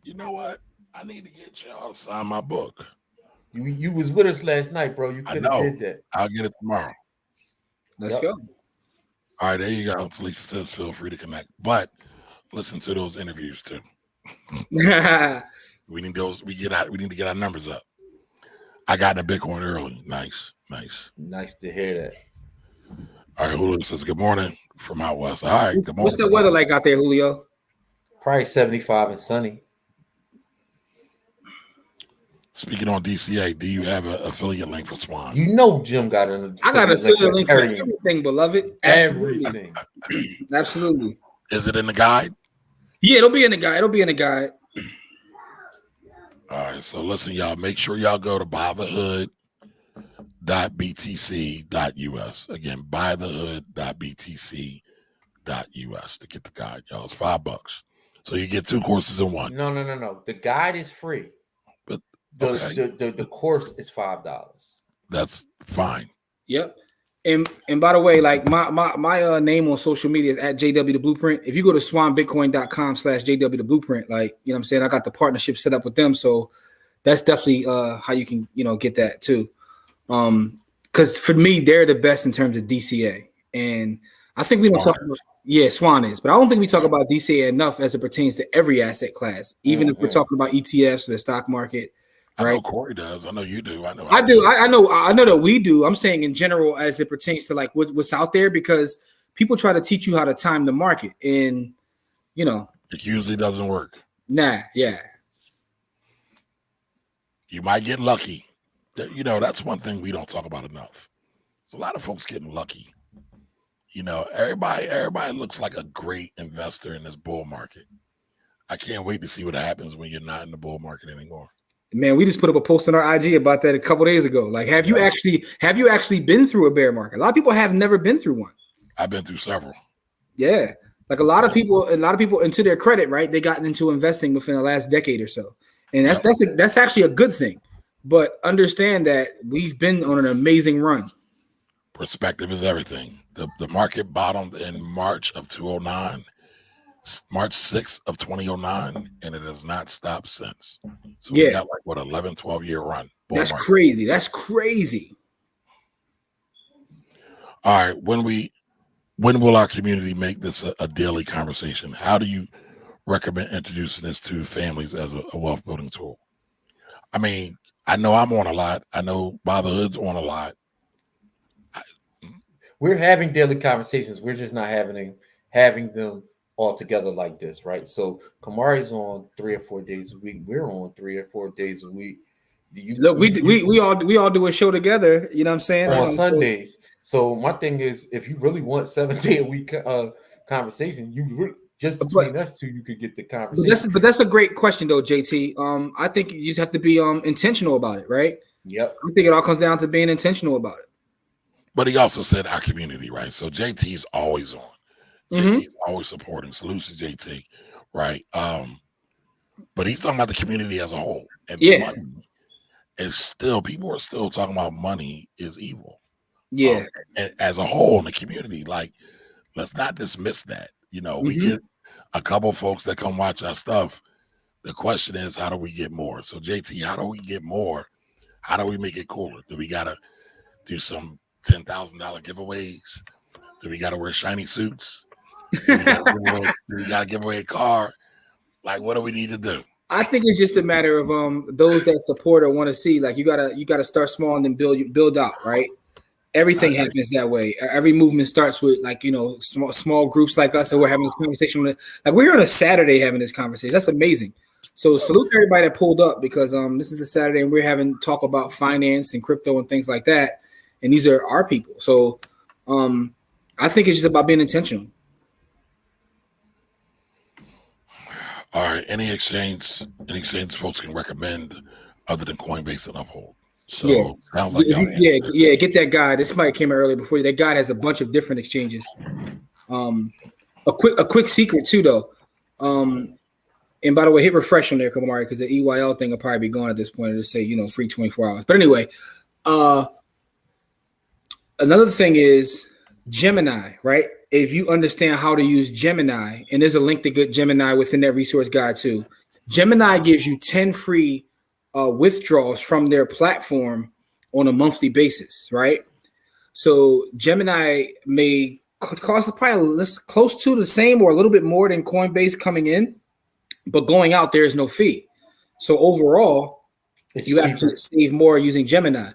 You know what? I need to get y'all to sign my book. You was with us last night, bro. You could have did that. I'll get it tomorrow. Let's go. All right, there you go. Talisha says feel free to connect. But listen to those interviews too. We need to get our numbers up. I got in the Bitcoin early. Nice. Nice to hear that. All right, Julio says good morning from out west. All right, good morning. What's the weather like out there, Julio? Probably 75 and sunny. Speaking on DCA, do you have an affiliate link for Swan? You know Jim got an I got an affiliate link for everything, beloved. Everything. Absolutely. Is it in the guide? Yeah, it'll be in the guide. All right, so listen, y'all, make sure y'all go to buythehood.btc.us. Again, buythehood.btc.us to get the guide, y'all. It's $5. So you get 2 courses in one. No. The guide is free. But the course is $5. That's fine. Yep. And by the way, like my name on social media is at JW the Blueprint. If you go to swanbitcoin.com/JW the Blueprint, like, you know what I'm saying, I got the partnership set up with them. So that's definitely how you can, get that too. Because for me, they're the best in terms of DCA. And I think we don't talk about, Swan is, but I don't think we talk about DCA enough as it pertains to every asset class, even if we're talking about ETFs or the stock market. Right. I know Corey does. I know you do. I do. I know that we do. I'm saying in general as it pertains to like what's out there, because people try to teach you how to time the market, and it usually doesn't work. Nah, yeah. You might get lucky. That's one thing we don't talk about enough. There's a lot of folks getting lucky. Everybody looks like a great investor in this bull market. I can't wait to see what happens when you're not in the bull market anymore. Man, we just put up a post on our IG about that a couple days ago. Like, have you actually been through a bear market? A lot of people have never been through one. I've been through several. Yeah. Like a lot of people, and to their credit, right, they got into investing within the last decade or so. And that's actually a good thing. But understand that we've been on an amazing run. Perspective is everything. The market bottomed in March of 2009. March 6th of 2009, and it has not stopped since. So we got 11, 12-year run. That's crazy. That's crazy. All right. When will our community make this a daily conversation? How do you recommend introducing this to families as a wealth building tool? I mean, I know I'm on a lot. I know Bob the Hood's on a lot. We're having daily conversations. We're just not having them all together like this, right? So Kamari's on 3 or 4 days a week. We're on 3 or 4 days a week. Look, we all do a show together. You know what I'm saying? On Sundays. So my thing is, if you really want 7-day a week conversation, just between us two, you could get the conversation. But that's a great question though, JT. I think you just have to be intentional about it, right? Yep. I think it all comes down to being intentional about it. But he also said our community, right? So JT's always on. JT's always supporting. Salute to JT, right? But he's talking about the community as a whole. And money is still, people are still talking about money is evil. Yeah. As a whole in the community, like, let's not dismiss that. You know, we get a couple folks that come watch our stuff. The question is, how do we get more? So JT, how do we get more? How do we make it cooler? Do we gotta do some $10,000 giveaways? Do we gotta wear shiny suits? Do we gotta give away a car? Like, what do we need to do? I think it's just a matter of those that support or want to see. Like, you gotta start small and then build out, right? Everything happens that way. Every movement starts with, like, you know, small groups like us, and we're having this conversation. Like, we're here on a Saturday having this conversation. That's amazing. So salute to everybody that pulled up, because this is a Saturday and we're having talk about finance and crypto and things like that. And these are our people. So I think it's just about being intentional. All right. Any exchange folks can recommend other than Coinbase and Uphold. So sounds like get that guide. This might came out earlier before you. That guide has a bunch of different exchanges. A quick secret too, though. And by the way, hit refresh on there, Kamari, because the EYL thing will probably be gone at this point. It'll say, you know, free 24 hours. But anyway, another thing is Gemini, right? If you understand how to use Gemini, and there's a link to get Gemini within that resource guide too. Gemini gives you 10 free withdrawals from their platform on a monthly basis, right? So Gemini may cost probably close to the same or a little bit more than Coinbase coming in, but going out there is no fee. So overall, you actually save more using Gemini.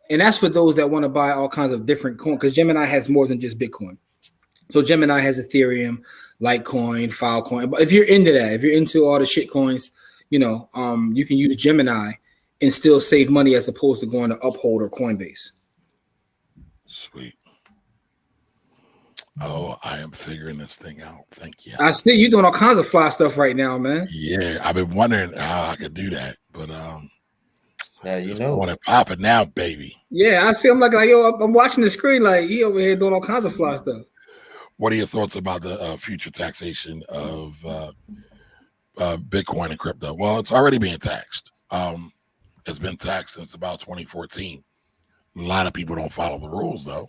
And that's for those that want to buy all kinds of different coins, because Gemini has more than just Bitcoin. So Gemini has Ethereum, Litecoin, Filecoin. But if you're into that, if you're into all the shit coins, you know, you can use Gemini and still save money as opposed to going to Uphold or Coinbase. Sweet. Oh, I am figuring this thing out. Thank you. I see you doing all kinds of fly stuff right now, man. Yeah, I've been wondering how I could do that, but yeah, you know, want to pop it now, baby. Yeah, I see. I'm like, yo, I'm watching the screen, like he over here doing all kinds of fly stuff. What are your thoughts about the future taxation of Bitcoin and crypto? Well, it's already being taxed. It's been taxed since about 2014. A lot of people don't follow the rules, though.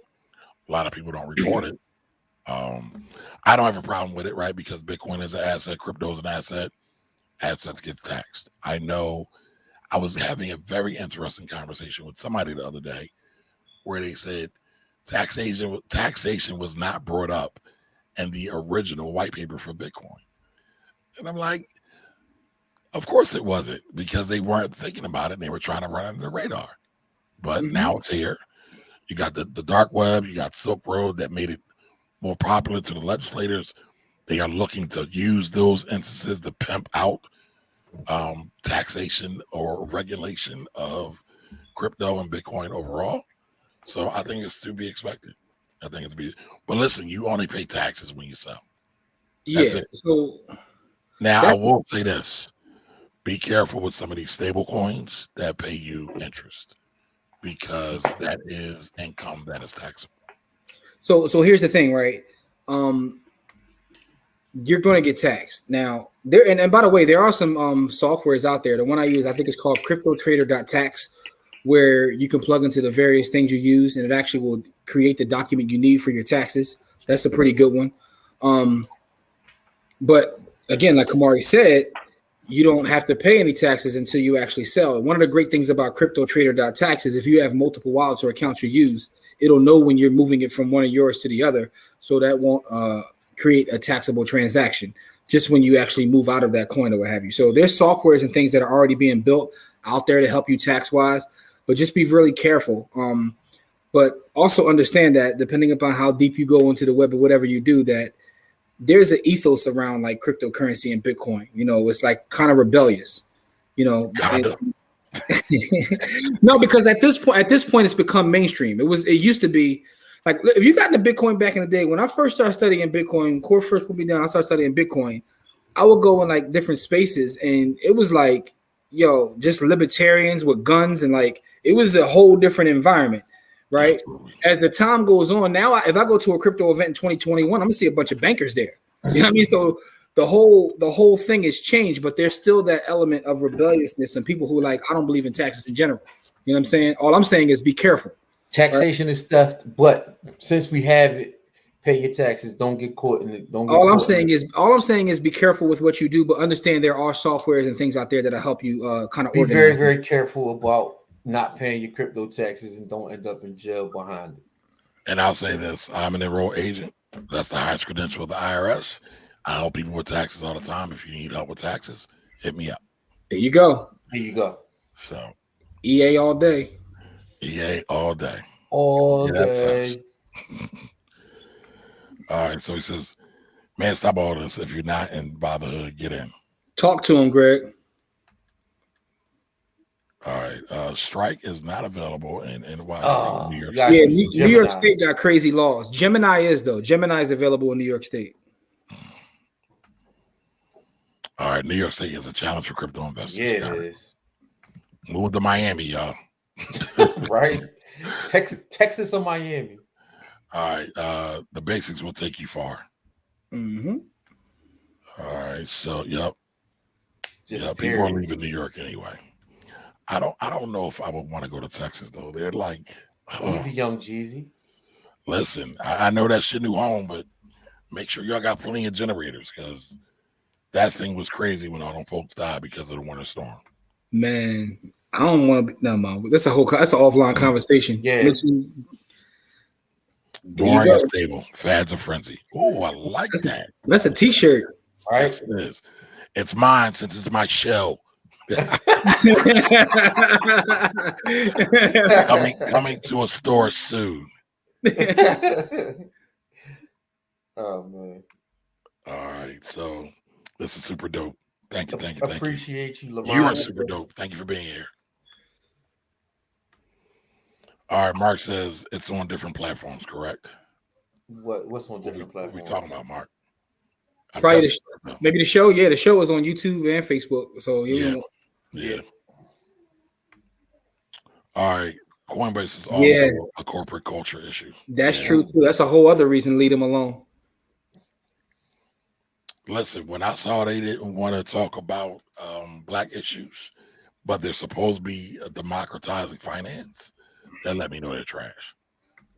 A lot of people don't report it. I don't have a problem with it, right? Because Bitcoin is an asset, crypto is an asset. Assets get taxed. I know. I was having a very interesting conversation with somebody the other day where they said taxation was not brought up in the original white paper for Bitcoin. And I'm like, of course it wasn't, because they weren't thinking about it and they were trying to run under the radar. But now it's here. You got the dark web, you got Silk Road that made it more popular to the legislators. They are looking to use those instances to pimp out taxation or regulation of crypto and Bitcoin overall. So I think it's to be expected. But listen, you only pay taxes when you sell. That's it. So now I will say this: be careful with some of these stable coins that pay you interest, because that is income that is taxable. So here's the thing, right? You're going to get taxed now. There and by the way, there are some softwares out there. The one I use, I think it's called CryptoTrader.tax, where you can plug into the various things you use, and it actually will create the document you need for your taxes. That's a pretty good one. But again, like Kamari said, you don't have to pay any taxes until you actually sell. And one of the great things about CryptoTrader.tax is if you have multiple wallets or accounts you use, it'll know when you're moving it from one of yours to the other, so that won't create a taxable transaction just when you actually move out of that coin or what have you. So there's softwares and things that are already being built out there to help you tax-wise, but just be really careful. But also understand that depending upon how deep you go into the web or whatever you do, that there's an ethos around like cryptocurrency and Bitcoin. You know, it's like kind of rebellious, you know. No, because at this point, it's become mainstream. It used to be like, if you got into Bitcoin back in the day, when I first started studying Bitcoin, Core first put me down, I started studying Bitcoin. I would go in like different spaces, and it was like just libertarians with guns, and like it was a whole different environment, right? Absolutely. As the time goes on, now if I go to a crypto event in 2021, I'm gonna see a bunch of bankers there. You know what I mean? So the whole thing has changed, but there's still that element of rebelliousness and people who like, I don't believe in taxes in general. You know what I'm saying? All I'm saying is be careful. Taxation is theft, but since we have it, pay your taxes. Don't get caught in it. Don't get All I'm saying is be careful with what you do, but understand there are softwares and things out there that'll help you kind of be very, very careful about not paying your crypto taxes and don't end up in jail behind it. And I'll say this: I'm an enrolled agent. That's the highest credential of the IRS. I help people with taxes all the time. If you need help with taxes, hit me up. There you go. There you go. So EA all day. EA all day. All day. All right. So he says, man, stop all this. If you're not in by the hood, get in. Talk to him, Greg. All right. Strike is not available in NYC, New York State. Yeah, New York State got crazy laws. Gemini is, though. Gemini is available in New York State. All right. New York State is a challenge for crypto investors. Yeah, it is. Move to Miami, y'all. Right? Texas or Miami. All right. The basics will take you far. Mm-hmm. All right. So, yep. People are leaving New York anyway. I don't know if I would want to go to Texas though. They're like, easy, young Jeezy. Listen, I know that's your new home, but make sure y'all got plenty of generators because that thing was crazy when all them folks died because of the winter storm. Man, I don't want to be. No, man, that's an offline conversation. Yeah. Boring and stable. Fads of frenzy. Oh, I like that. That's a T-shirt. Right. Yes, it is. It's mine since it's my show. coming to a store soon. Oh man. All right, so this is super dope. Thank you. Appreciate you, Lamont. You are super dope. Thank you for being here. All right, Mark says it's on different platforms, correct? What's on different platforms? We talking about, Mark? Probably maybe the show. Yeah, the show is on YouTube and Facebook. So yeah. All right, Coinbase is also a corporate culture issue. That's true too. That's a whole other reason. Leave them alone. Listen, when I saw they didn't want to talk about black issues, but they're supposed to be democratizing finance, that let me know they're trash.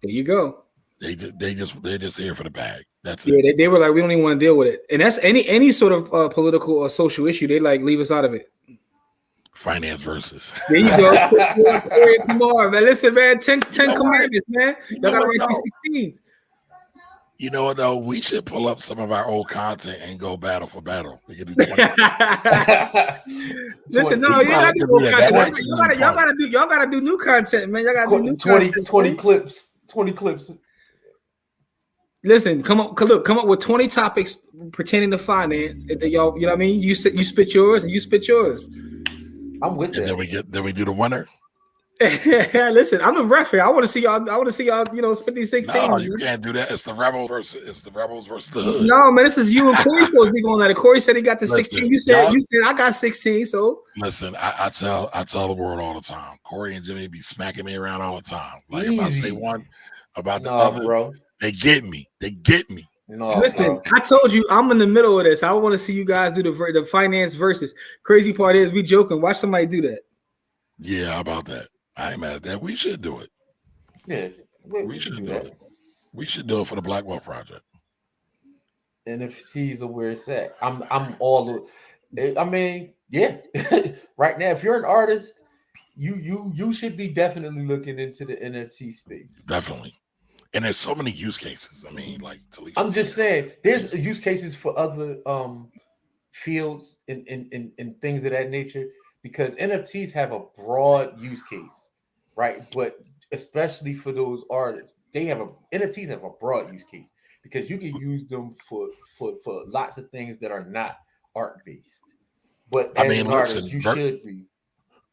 There you go. They're just here for the bag. That's it. Yeah, they were like, we don't even want to deal with it. And that's any sort of political or social issue. They like leave us out of it. Finance versus. There you go. Tomorrow, man. Listen, man. 10 commandments, man. Y'all gotta write these 16s. You know what though? We should pull up some of our old content and go battle for battle. We can do 20. Listen, no, you gotta do old content. Y'all gotta do new content, man. Y'all gotta do new 20 clips. 20 clips. Listen, come up with 20 topics pertaining to finance. And then y'all, you know what I mean? You spit yours and you spit yours. I'm with that. And then we do the winner. Listen, I'm the ref here. I want to see y'all, spit these 16. No, you can't do that. It's the rebels versus the hood. No, man, this is you and Corey supposed to be going at it. Corey said he got the 16. You said I got 16. So listen, I tell the world all the time. Corey and Jimmy be smacking me around all the time. Like if I say one about the other, bro. They get me. No, listen, I told you I'm in the middle of this. I want to see you guys do the finance versus. Crazy part is we joking. Watch somebody do that. Yeah, how about that? I ain't mad at that. We should do it. Yeah, we should do it. We should do it for the Black Wealth Project. NFTs are where it's at. I'm all. I mean, yeah. Right now, if you're an artist, you should be definitely looking into the NFT space. Definitely. And there's so many use cases. I mean, like I'm just saying, there's use cases for other fields and things of that nature because NFTs have a broad use case, right? But especially for those artists, NFTs have a broad use case because you can use them for lots of things that are not art based. But as an artist, you should be.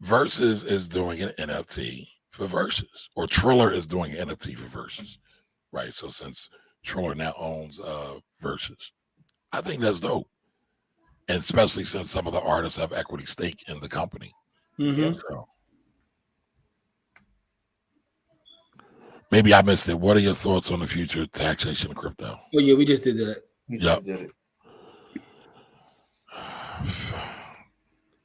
Versus is doing an NFT for Versus, or Triller is doing an NFT for Versus. Right, so since Triller now owns Versus, I think that's dope. and especially since some of the artists have equity stake in the company. Mm-hmm. So maybe I missed it. What are your thoughts on the future of taxation of crypto? Oh yeah, we just did that. We Yep. just did it.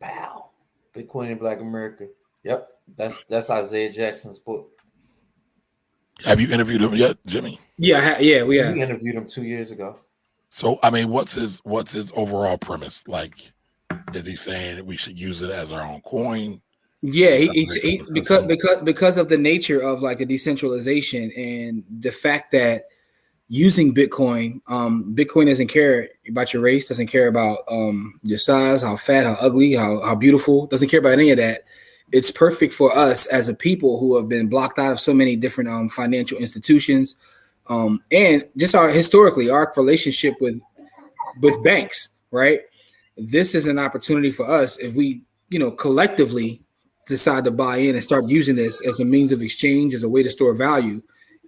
Wow. Bitcoin in Black America. Yep. That's Isaiah Jackson's book. Have you interviewed him yet, Jimmy? Yeah, we have. We interviewed him 2 years ago. So I mean, what's his overall premise? Like, is he saying we should use it as our own coin? Yeah, because of the nature of like a decentralization and the fact that using Bitcoin, Bitcoin doesn't care about your race, doesn't care about your size, how fat, how ugly, how beautiful, doesn't care about any of that. It's perfect for us as a people who have been blocked out of so many different financial institutions, and just historically our relationship with banks, right? This is an opportunity for us if we, collectively decide to buy in and start using this as a means of exchange, as a way to store value.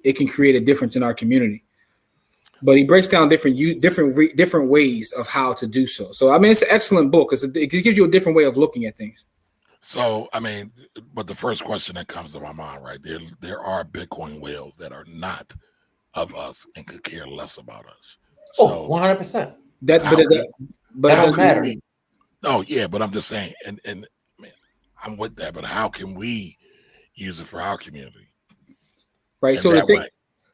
It can create a difference in our community. But he breaks down different ways of how to do so. So I mean, it's an excellent book because it gives you a different way of looking at things. So I mean, but the first question that comes to my mind, right there are Bitcoin whales that are not of us and could care less about us. So 100%. That don't matter. Oh yeah, but I'm just saying, and man, I'm with that. But how can we use it for our community? Right. So the thing,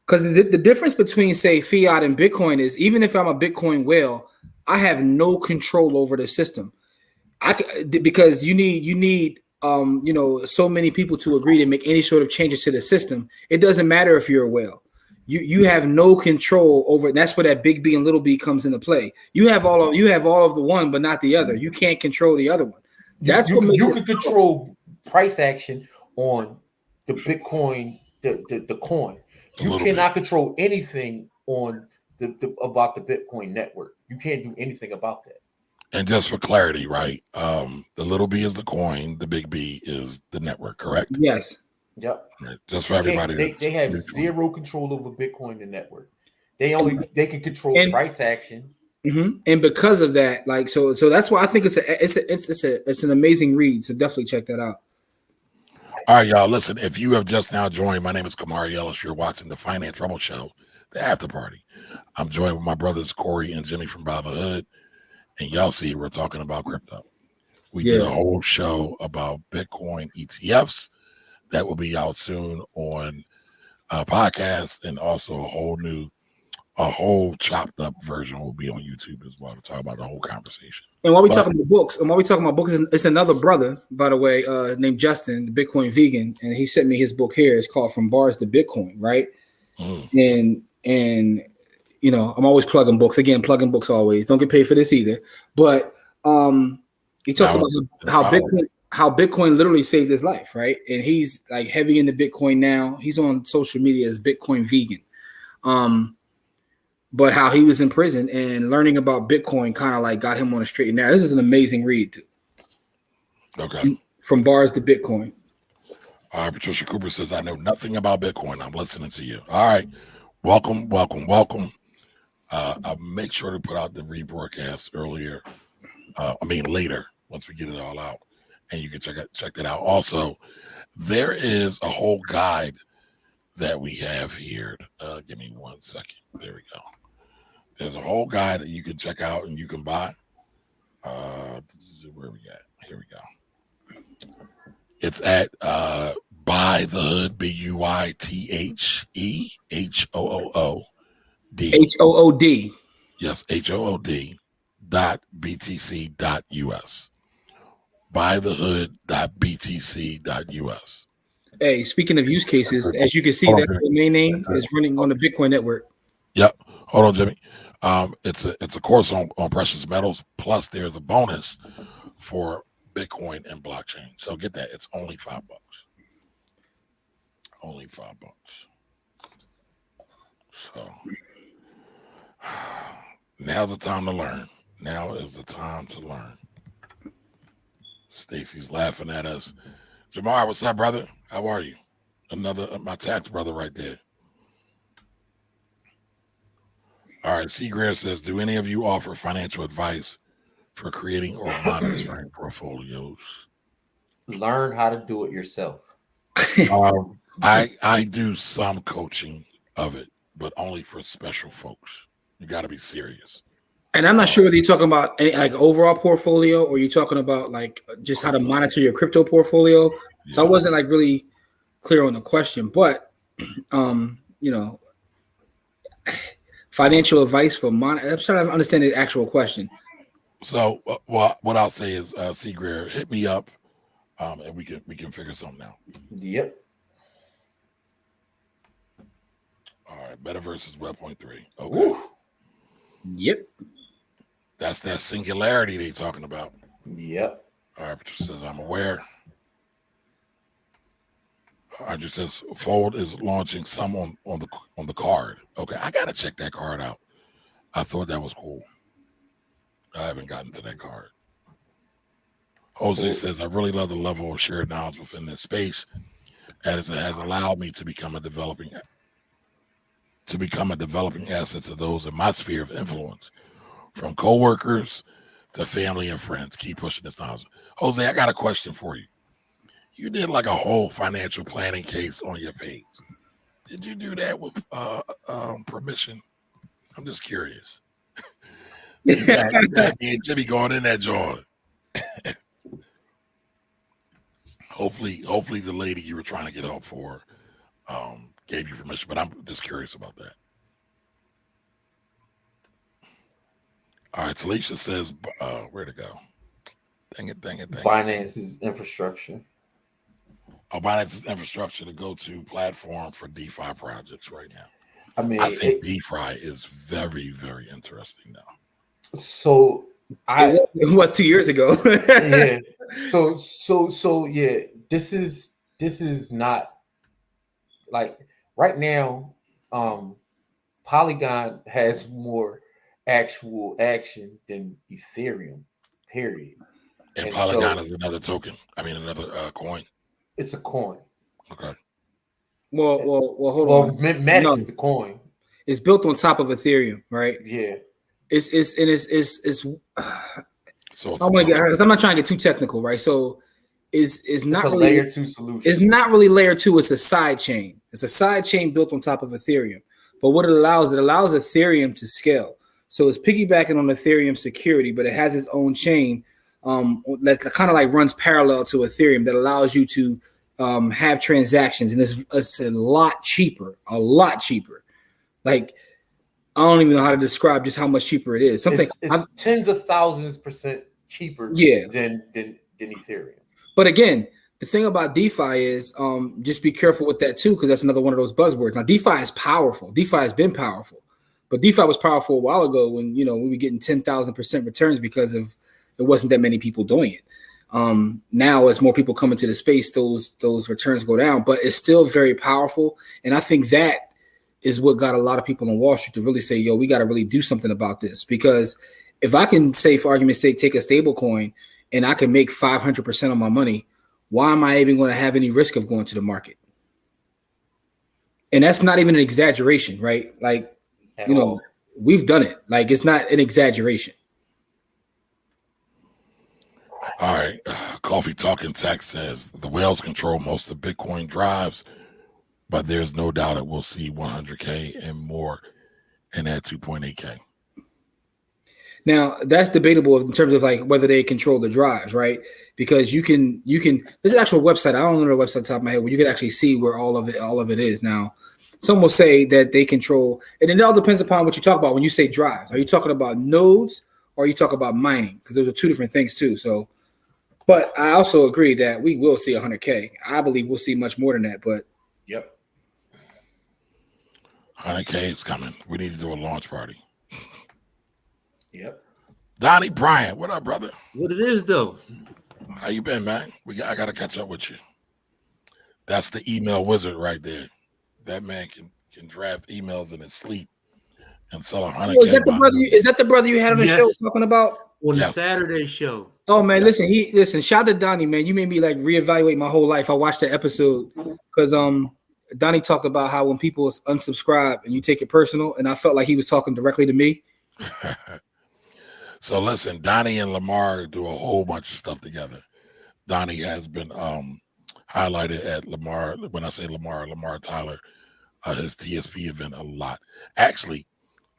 because the difference between say fiat and Bitcoin is, even if I'm a Bitcoin whale, I have no control over the system. Because you need so many people to agree to make any sort of changes to the system. It doesn't matter if you're a whale. You have no control over it. That's where that big B and little b comes into play. You have all of the one, but not the other. You can't control the other one. That's what makes you can control price action on the Bitcoin, the coin. You cannot control anything on about the Bitcoin network. You can't do anything about that. And just for clarity, right? The little b is the coin, the big B is the network, correct? Yes. Yep. Right. Just for everybody. They have zero control over Bitcoin, the network. They can control price action. Mm-hmm. And because of that, like so that's why I think it's an amazing read. So definitely check that out. All right, y'all. Listen, if you have just now joined, my name is Kamari Ellis. You're watching the Finance Rebel Show, the after party. I'm joined with my brothers Corey and Jimmy from Baba Hood. And y'all see we're talking about crypto. We did a whole show about Bitcoin ETFs that will be out soon on a podcast, and also a whole chopped up version will be on YouTube as well to talk about the whole conversation. And while we talking about books, it's another brother, by the way, named Justin, the Bitcoin vegan, and he sent me his book here. It's called From Bars to Bitcoin, right? And I'm always plugging books. Again, plugging books always. Don't get paid for this either. But he talks about how Bitcoin literally saved his life, right? And he's like heavy into Bitcoin now. He's on social media as Bitcoin vegan. But how he was in prison and learning about Bitcoin kind of like got him on a straight and narrow. This is an amazing read. Okay. From Bars to Bitcoin. All right, Patricia Cooper says, I know nothing about Bitcoin. I'm listening to you. All right. Welcome. I'll make sure to put out the rebroadcast later, once we get it all out. And you can check that out. Also, there is a whole guide that we have here. Give me 1 second. There we go. There's a whole guide that you can check out and you can buy. Where we at? Here we go. It's at Buy the Hood, BUYTHEHOOOD. HOOD. Yes, HOOD .btc.us. Buythehood.btc.us. Hey, speaking of use cases, as you can see, that domain name is running on the Bitcoin network. Yep. Hold on, Jimmy. It's a course on precious metals. Plus, there's a bonus for Bitcoin and blockchain. So get that. It's only $5. Only $5. So now's the time to learn. Now is the time to learn. Stacy's laughing at us. Jamar, what's up, brother? How are you? My tax brother right there. All right, C. Greer says, do any of you offer financial advice for creating or monitoring portfolios? Learn how to do it yourself. I do some coaching of it, but only for special folks. You got to be serious. And I'm not sure whether you're talking about any, like overall portfolio, or you're talking about like just how to monitor your crypto portfolio. Yeah. So I wasn't like really clear on the question, but financial advice for I'm trying to understand the actual question. So what I'll say is, C. Greer, hit me up, and we can figure something out. Yep. All right, Metaverse is Web.3. Okay. Ooh. Yep. That's that singularity they talking about. Yep. All right, Patricia says, I'm aware. Andrew says, Fold is launching some on the card. Okay, I got to check that card out. I thought that was cool. I haven't gotten to that card. Jose says, I really love the level of shared knowledge within this space, as it has allowed me to become a developing asset to those in my sphere of influence, from coworkers to family and friends. Keep pushing this knowledge. Jose, I got a question for you. You did like a whole financial planning case on your page. Did you do that with permission? I'm just curious. You got me and Jimmy going in that joint. Hopefully the lady you were trying to get help for gave you permission, but I'm just curious about that. All right, Talisha says, where to go? Dang it. Binance's infrastructure. Binance's infrastructure to go to platform for DeFi projects right now. I mean, I think DeFi is very, very interesting now. So it was 2 years ago. Yeah. So yeah, this is not like right now. Polygon has more actual action than Ethereum, period. And Polygon is another token. I mean, another coin. It's a coin. Okay. Well, hold on. Matic is the coin. It's built on top of Ethereum, right? Yeah. It's so I'm not trying to get too technical, right? So is not really layer 2 solution. It's not really layer 2. It's a side chain. It's a side chain built on top of Ethereum. But what it allows Ethereum to scale. So it's piggybacking on Ethereum security, but it has its own chain that kind of like runs parallel to Ethereum that allows you to have transactions, and it's a lot cheaper. Like I don't even know how to describe just how much cheaper it is. It's tens of thousands % cheaper. Yeah. than Ethereum. But again, the thing about DeFi is just be careful with that too, because that's another one of those buzzwords. Now, DeFi is powerful. DeFi has been powerful, but DeFi was powerful a while ago when we were getting 10,000% returns because of there wasn't that many people doing it. Now, as more people come into the space, those returns go down, but it's still very powerful. And I think that is what got a lot of people on Wall Street to really say, yo, we got to really do something about this. Because if I can say, for argument's sake, take a stable coin and I can make 500% on my money, why am I even going to have any risk of going to the market? And that's not even an exaggeration, right? Like, we've done it. Like, it's not an exaggeration. All right. Coffee Talking Tech says the whales control most of Bitcoin drives, but there's no doubt it will see 100K and more and at 2.8K. Now that's debatable in terms of like whether they control the drives, right? Because you can there's an actual website. I don't know the website on top of my head where you can actually see where all of it is. Now, some will say that they control, and it all depends upon what you talk about when you say drives. Are you talking about nodes or are you talking about mining? Because those are two different things too. So, but I also agree that we will see 100K. I believe we'll see much more than that. But yep, 100K is coming. We need to do a launch party. Yep. Donnie Bryant, what up, brother? What it is, though? How you been, man? I got to catch up with you. That's the email wizard right there. That man can draft emails in his sleep and sell 100K. Oh, is that the brother you had on the show talking about? On the Saturday show. Oh man, listen, shout out to Donnie, man. You made me like reevaluate my whole life. I watched the episode because Donnie talked about how when people unsubscribe and you take it personal, and I felt like he was talking directly to me. So listen, Donnie and Lamar do a whole bunch of stuff together. Donnie has been highlighted at Lamar. When I say Lamar Tyler, his TSP event a lot. Actually,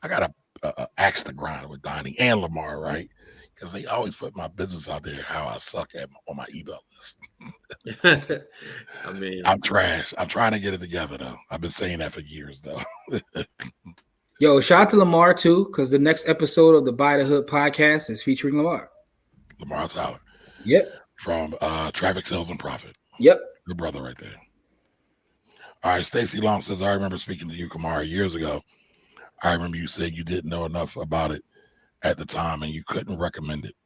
I got a axe to grind with Donnie and Lamar, right? Because they always put my business out there, how I suck on my email list. I mean, I'm trash. I'm trying to get it together though. I've been saying that for years though. Yo, shout out to Lamar too, because the next episode of the Buy the Hood podcast is featuring Lamar. Lamar Tyler. Yep. From Traffic Sales and Profit. Yep. Your brother right there. All right, Stacy Long says, I remember speaking to you, Kamara, years ago. I remember you said you didn't know enough about it at the time and you couldn't recommend it.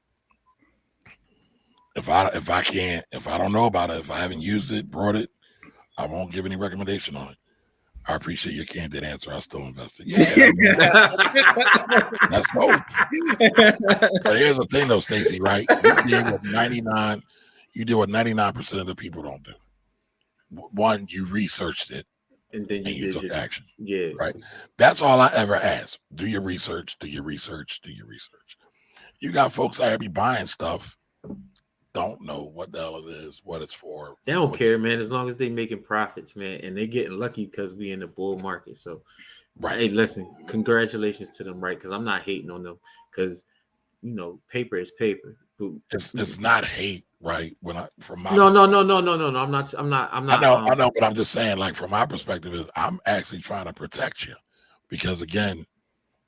If I don't know about it, if I haven't used it, brought it, I won't give any recommendation on it. I appreciate your candid answer. I still invested. Yeah, that's dope. But here's the thing, though, Stacy. Right? You did what 99% of the people don't do. One, you researched it, and then you took action. Yeah, right. That's all I ever ask. Do your research. Do your research. Do your research. You got folks that be buying stuff. Don't know what the hell it is, what it's for. They don't care, man, as long as they making profits, man, and they getting lucky because we in the bull market. So, right. Hey, listen, congratulations to them, right? Because I'm not hating on them, because paper is paper. But, it's not hate, right? When from my no. I'm not. I know, but I'm just saying, like from my perspective, is I'm actually trying to protect you, because again,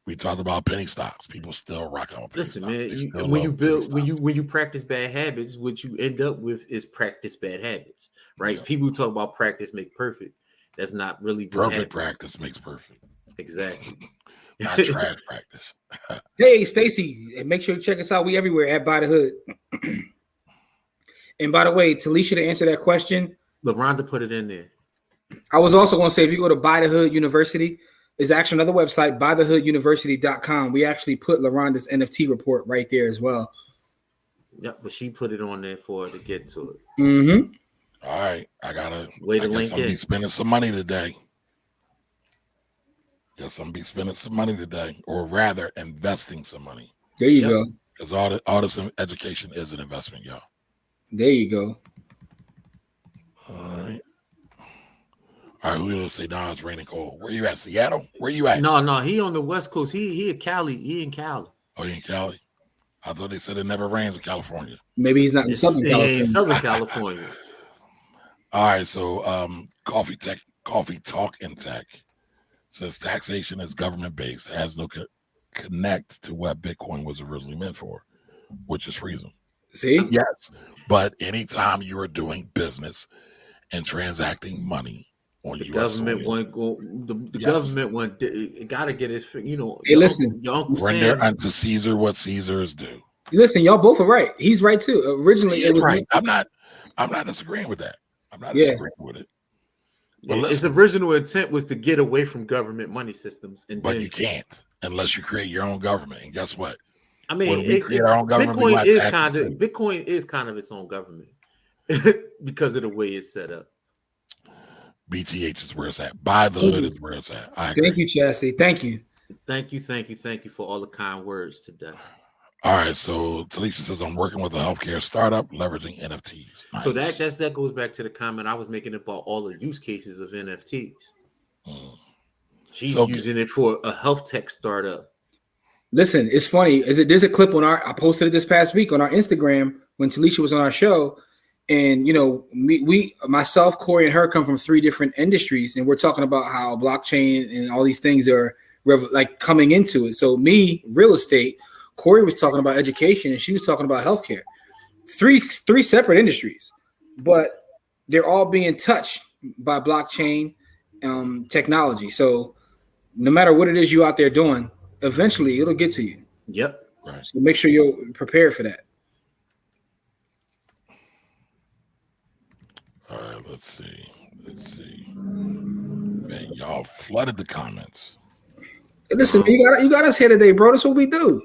we talked about penny stocks. People still rock out. Listen, man. When you practice bad habits, what you end up with is practice bad habits, right? Yeah. People talk about practice make perfect. That's not really what perfect. Practice makes perfect. Exactly. Not trash practice. Hey, Stacy, and make sure you check us out. We everywhere at Buy the Hood. And by the way, Talisha, to answer that question, LaRonda put it in there. I was also going to say, if you go to Buy the Hood University, there's actually another website, buythehooduniversity.com. We actually put LaRonda's NFT report right there as well. Yeah, but she put it on there for her to get to it. Mm-hmm. All right. I Way to guess link I'm be spending some money today. Guess I'm be spending some money today, or rather investing some money. There you go. Because all this education is an investment, y'all. There you go. All right. All right, who will say, nah, it's raining cold. Where you at, Seattle? Where you at? No, he on the West Coast. He in Cali. He in Cali. Oh, he in Cali? I thought they said it never rains in California. Maybe he's not in Southern California. Southern California. All right, so Coffee Talk and Tech says taxation is government-based. It has no connect to what Bitcoin was originally meant for, which is freedom. See? Yes, but anytime you are doing business and transacting money, the government won't go. The government won't. It got to get its. Hey, listen. Render unto Caesar what Caesar is due. Listen, y'all both are right. He's right too. Originally, it was right. I'm not disagreeing with that. I'm not disagreeing with it. But its original intent was to get away from government money systems, but you can't unless you create your own government. And guess what? I mean, when we create our own government, Bitcoin is kind of its own government because of the way it's set up. BTH is where it's at. Buy the Hood is where it's at. Thank you, Chastity. Thank you for all the kind words today. All right, so Talisha says, I'm working with a healthcare startup leveraging NFTs. Nice. So that goes back to the comment I was making about all the use cases of NFTs. She's using it for a health tech startup. Listen, it's funny. There's a clip I posted it this past week on our Instagram when Talisha was on our show. And, myself, Corey, and her come from 3 different industries. And we're talking about how blockchain and all these things are coming into it. So me, real estate, Corey was talking about education, and she was talking about healthcare. Three separate industries, but they're all being touched by blockchain technology. So no matter what it is you out there doing, eventually it'll get to you. Yep. Right. So make sure you're prepared for that. All right, let's see. Man, y'all flooded the comments. Listen, you got us here today, bro. That's what we do.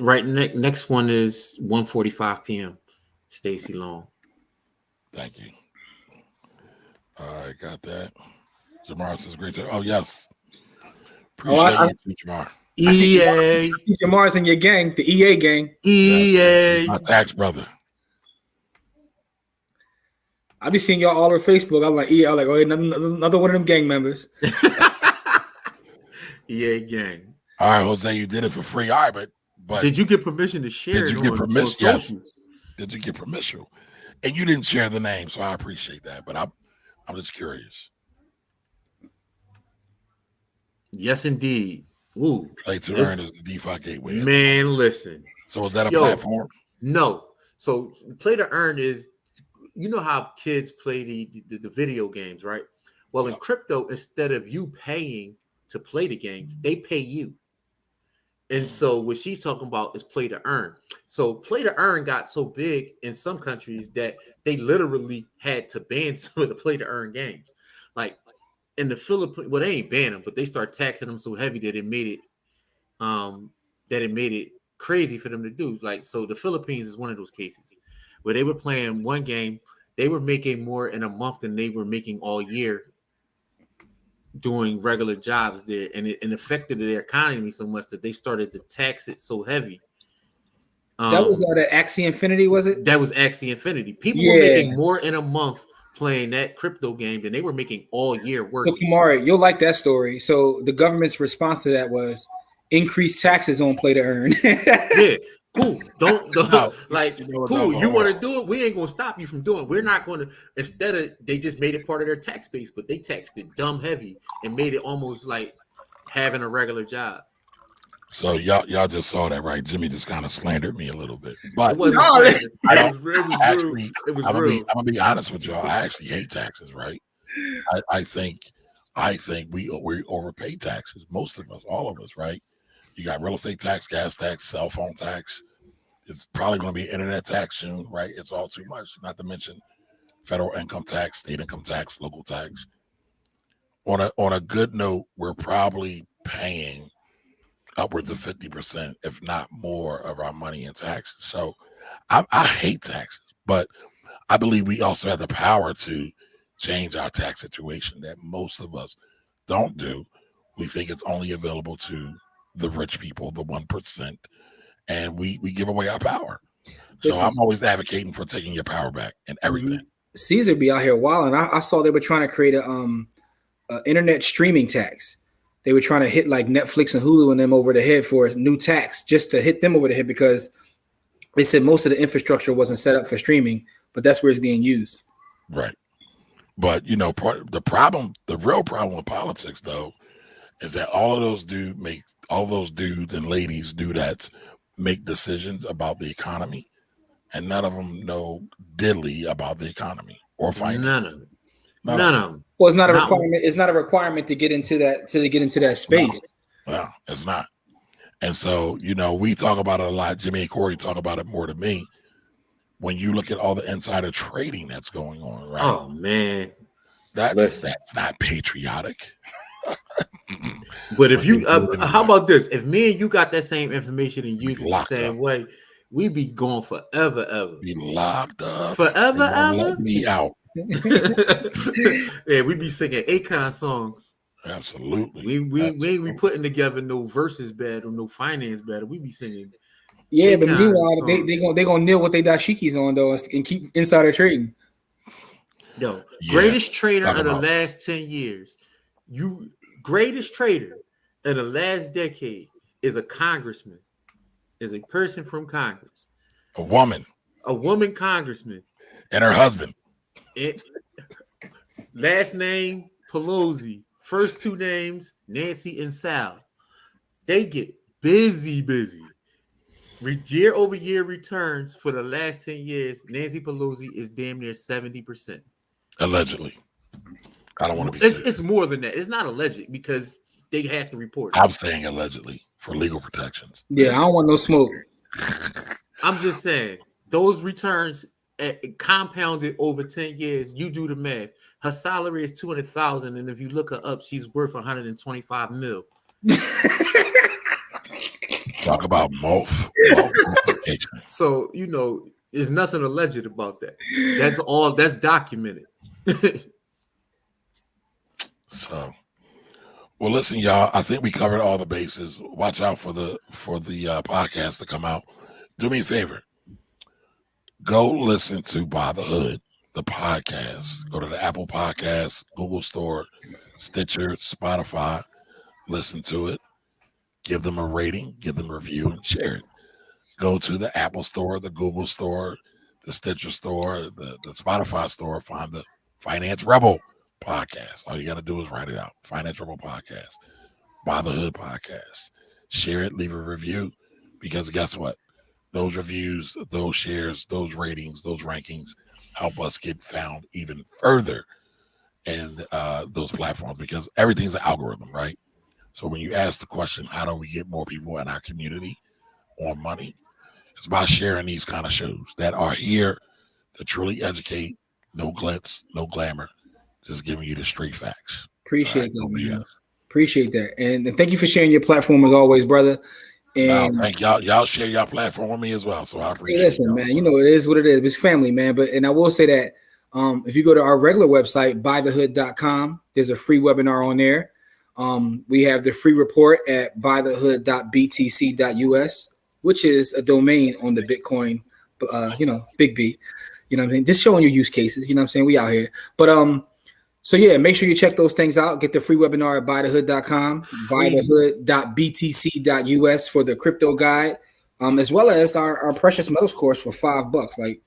Right. Next one is 1:45 p.m. Stacy Long. Thank you. All right, got that. Jamar says great. Oh yes, appreciate you, Jamar. EA. Jamar's in your gang, the EA gang. EA. My tax brother. I be seeing y'all all over Facebook. I'm like, EA. I'm like, oh, another one of them gang members. EA gang. All right, Jose, you did it for free. All right, but did you get permission to share did you it get on permission? socials? Yes. Did you get permission? And you didn't share the name, so I appreciate that. But I'm just curious. Yes, indeed. Ooh, Play to earn is the DeFi gateway. Man, listen. So is that a platform? No. So play to earn is, you know how kids play the video games, right? Well, in crypto, instead of you paying to play the games, they pay you. And so what she's talking about is play to earn. So play to earn got so big in some countries that they literally had to ban some of the play to earn games. Like in the Philippines, well, they ain't ban them, but they start taxing them so heavy that it made it crazy for them to do. Like, so the Philippines is one of those cases where they were playing one game, they were making more in a month than they were making all year doing regular jobs there, and it affected their economy so much that they started to tax it so heavy. That was the Axie Infinity, was it? That was Axie Infinity. People were making more in a month playing that crypto game than they were making all year working. So Kamari, you'll like that story. So the government's response to that was increase taxes on play to earn. Yeah. Cool. Don't No, like cool. You want to do it? We ain't gonna stop you from doing it. We're not gonna. Instead of they just made it part of their tax base, but they taxed it dumb heavy and made it almost like having a regular job. So y'all just saw that, right? Jimmy just kind of slandered me a little bit, but it was actually, it was I'm real. gonna be honest with y'all. I actually hate taxes, right? I think we overpay taxes. Most of us, all of us, right? You got real estate tax, gas tax, cell phone tax. It's probably going to be internet tax soon, right? It's all too much. Not to mention federal income tax, state income tax, local tax. On a good note, we're probably paying upwards of 50%, if not more, of our money in taxes. So I hate taxes, but I believe we also have the power to change our tax situation that most of us don't do. We think it's only available to the rich people, the 1%, and we give away our power. So I'm always advocating for taking your power back and everything. Caesar be out here wilding. I saw they were trying to create a internet streaming tax. They were trying to hit like Netflix and Hulu and them over the head for a new tax, just to hit them over the head, because they said most of the infrastructure wasn't set up for streaming, but that's where it's being used. Right. But the real problem with politics, though, is that all of those dudes and ladies make decisions about the economy, and none of them know diddly about the economy or finance. None of them. Well, it's not a requirement. It's not a requirement to get into that space. No, it's not. And so, we talk about it a lot. Jimmy and Corey talk about it more than me. When you look at all the insider trading that's going on, right? Oh man, that's not patriotic. But if you, how about this? If me and you got that same information and used it the same way, we be going forever, ever. Be locked up forever, ever. Let me out. Yeah, we be singing Akon songs. Absolutely. We ain't be putting together no versus battle, no finance battle. We be singing. Yeah, Akon, but meanwhile, they gonna nail what they dashikis on though and keep insider trading. Yo, greatest trader of the last 10 years. Greatest trader in the last decade is a congressman, is a person from Congress. A woman congressman. And her husband. Last name, Pelosi. First two names, Nancy and Sal. They get busy. Year over year returns for the last 10 years, Nancy Pelosi is damn near 70%. Allegedly. I don't want to be it's more than that. It's not alleged because they have to report it. I'm saying allegedly for legal protections. Yeah, I don't want no smoke. I'm just saying those returns compounded over 10 years. You do the math. Her salary is $200,000, and if you look her up, she's worth $125 million. Talk about multiplication. So there's nothing alleged about that. That's documented. So, Well, listen, y'all. I think we covered all the bases. Watch out for the podcast to come out. Do me a favor. Go listen to By the Hood, the podcast. Go to the Apple Podcasts, Google Store, Stitcher, Spotify. Listen to it. Give them a rating. Give them a review and share it. Go to the Apple Store, the Google Store, the Stitcher Store, the Spotify Store. Find the Finance Rebel podcast. All you got to do is write it out. Finance Rebel podcast. By the Hood podcast. Share it, leave a review, because guess what? Those reviews, those shares, those ratings, those rankings help us get found even further in those platforms, because everything's an algorithm, right? So when you ask the question, how do we get more people in our community on money? It's by sharing these kind of shows that are here to truly educate. No glitz, no glamour, just giving you the straight facts. Appreciate that, man. Appreciate that. And thank you for sharing your platform as always, brother. And thank y'all. Y'all share your platform with me as well. So I appreciate it. Listen, man, you know, it is what it is. It's family, man. And I will say that if you go to our regular website, bythehood.com, there's a free webinar on there. We have the free report at bythehood.btc.us, which is a domain on the Bitcoin, Big B. You know what I mean? Just showing you use cases. You know what I'm saying? We out here. But so yeah, make sure you check those things out. Get the free webinar at bythehood.com, bythehood.btc.us for the crypto guide, as well as our precious metals course for $5. Like,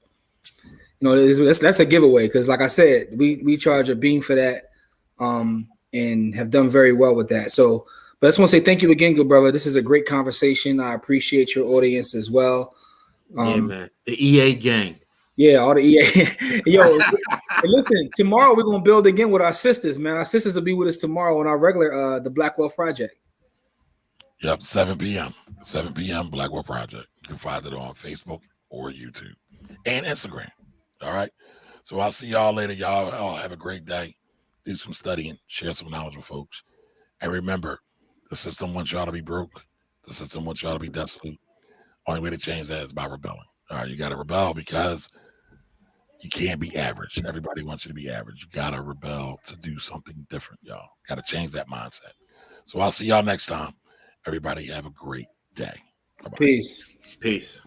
you know, that's a giveaway, because like I said, we charge a beam for that, and have done very well with that. So, but I just want to say thank you again, good brother. This is a great conversation. I appreciate your audience as well. Yeah, man. The EA gang. Yeah, all the EA. Yo, listen, tomorrow we're going to build again with our sisters, man. Our sisters will be with us tomorrow on our regular, the Black Wealth Project. Yep, 7 p.m. 7 p.m. Black Wealth Project. You can find it on Facebook or YouTube and Instagram. All right. So I'll see y'all later. Y'all all have a great day. Do some studying. Share some knowledge with folks. And remember, the system wants y'all to be broke. The system wants y'all to be desolate. Only way to change that is by rebelling. All right. You got to rebel, because you can't be average. Everybody wants you to be average. You got to rebel to do something different, y'all. Got to change that mindset. So I'll see y'all next time. Everybody have a great day. Bye-bye. Peace. Peace.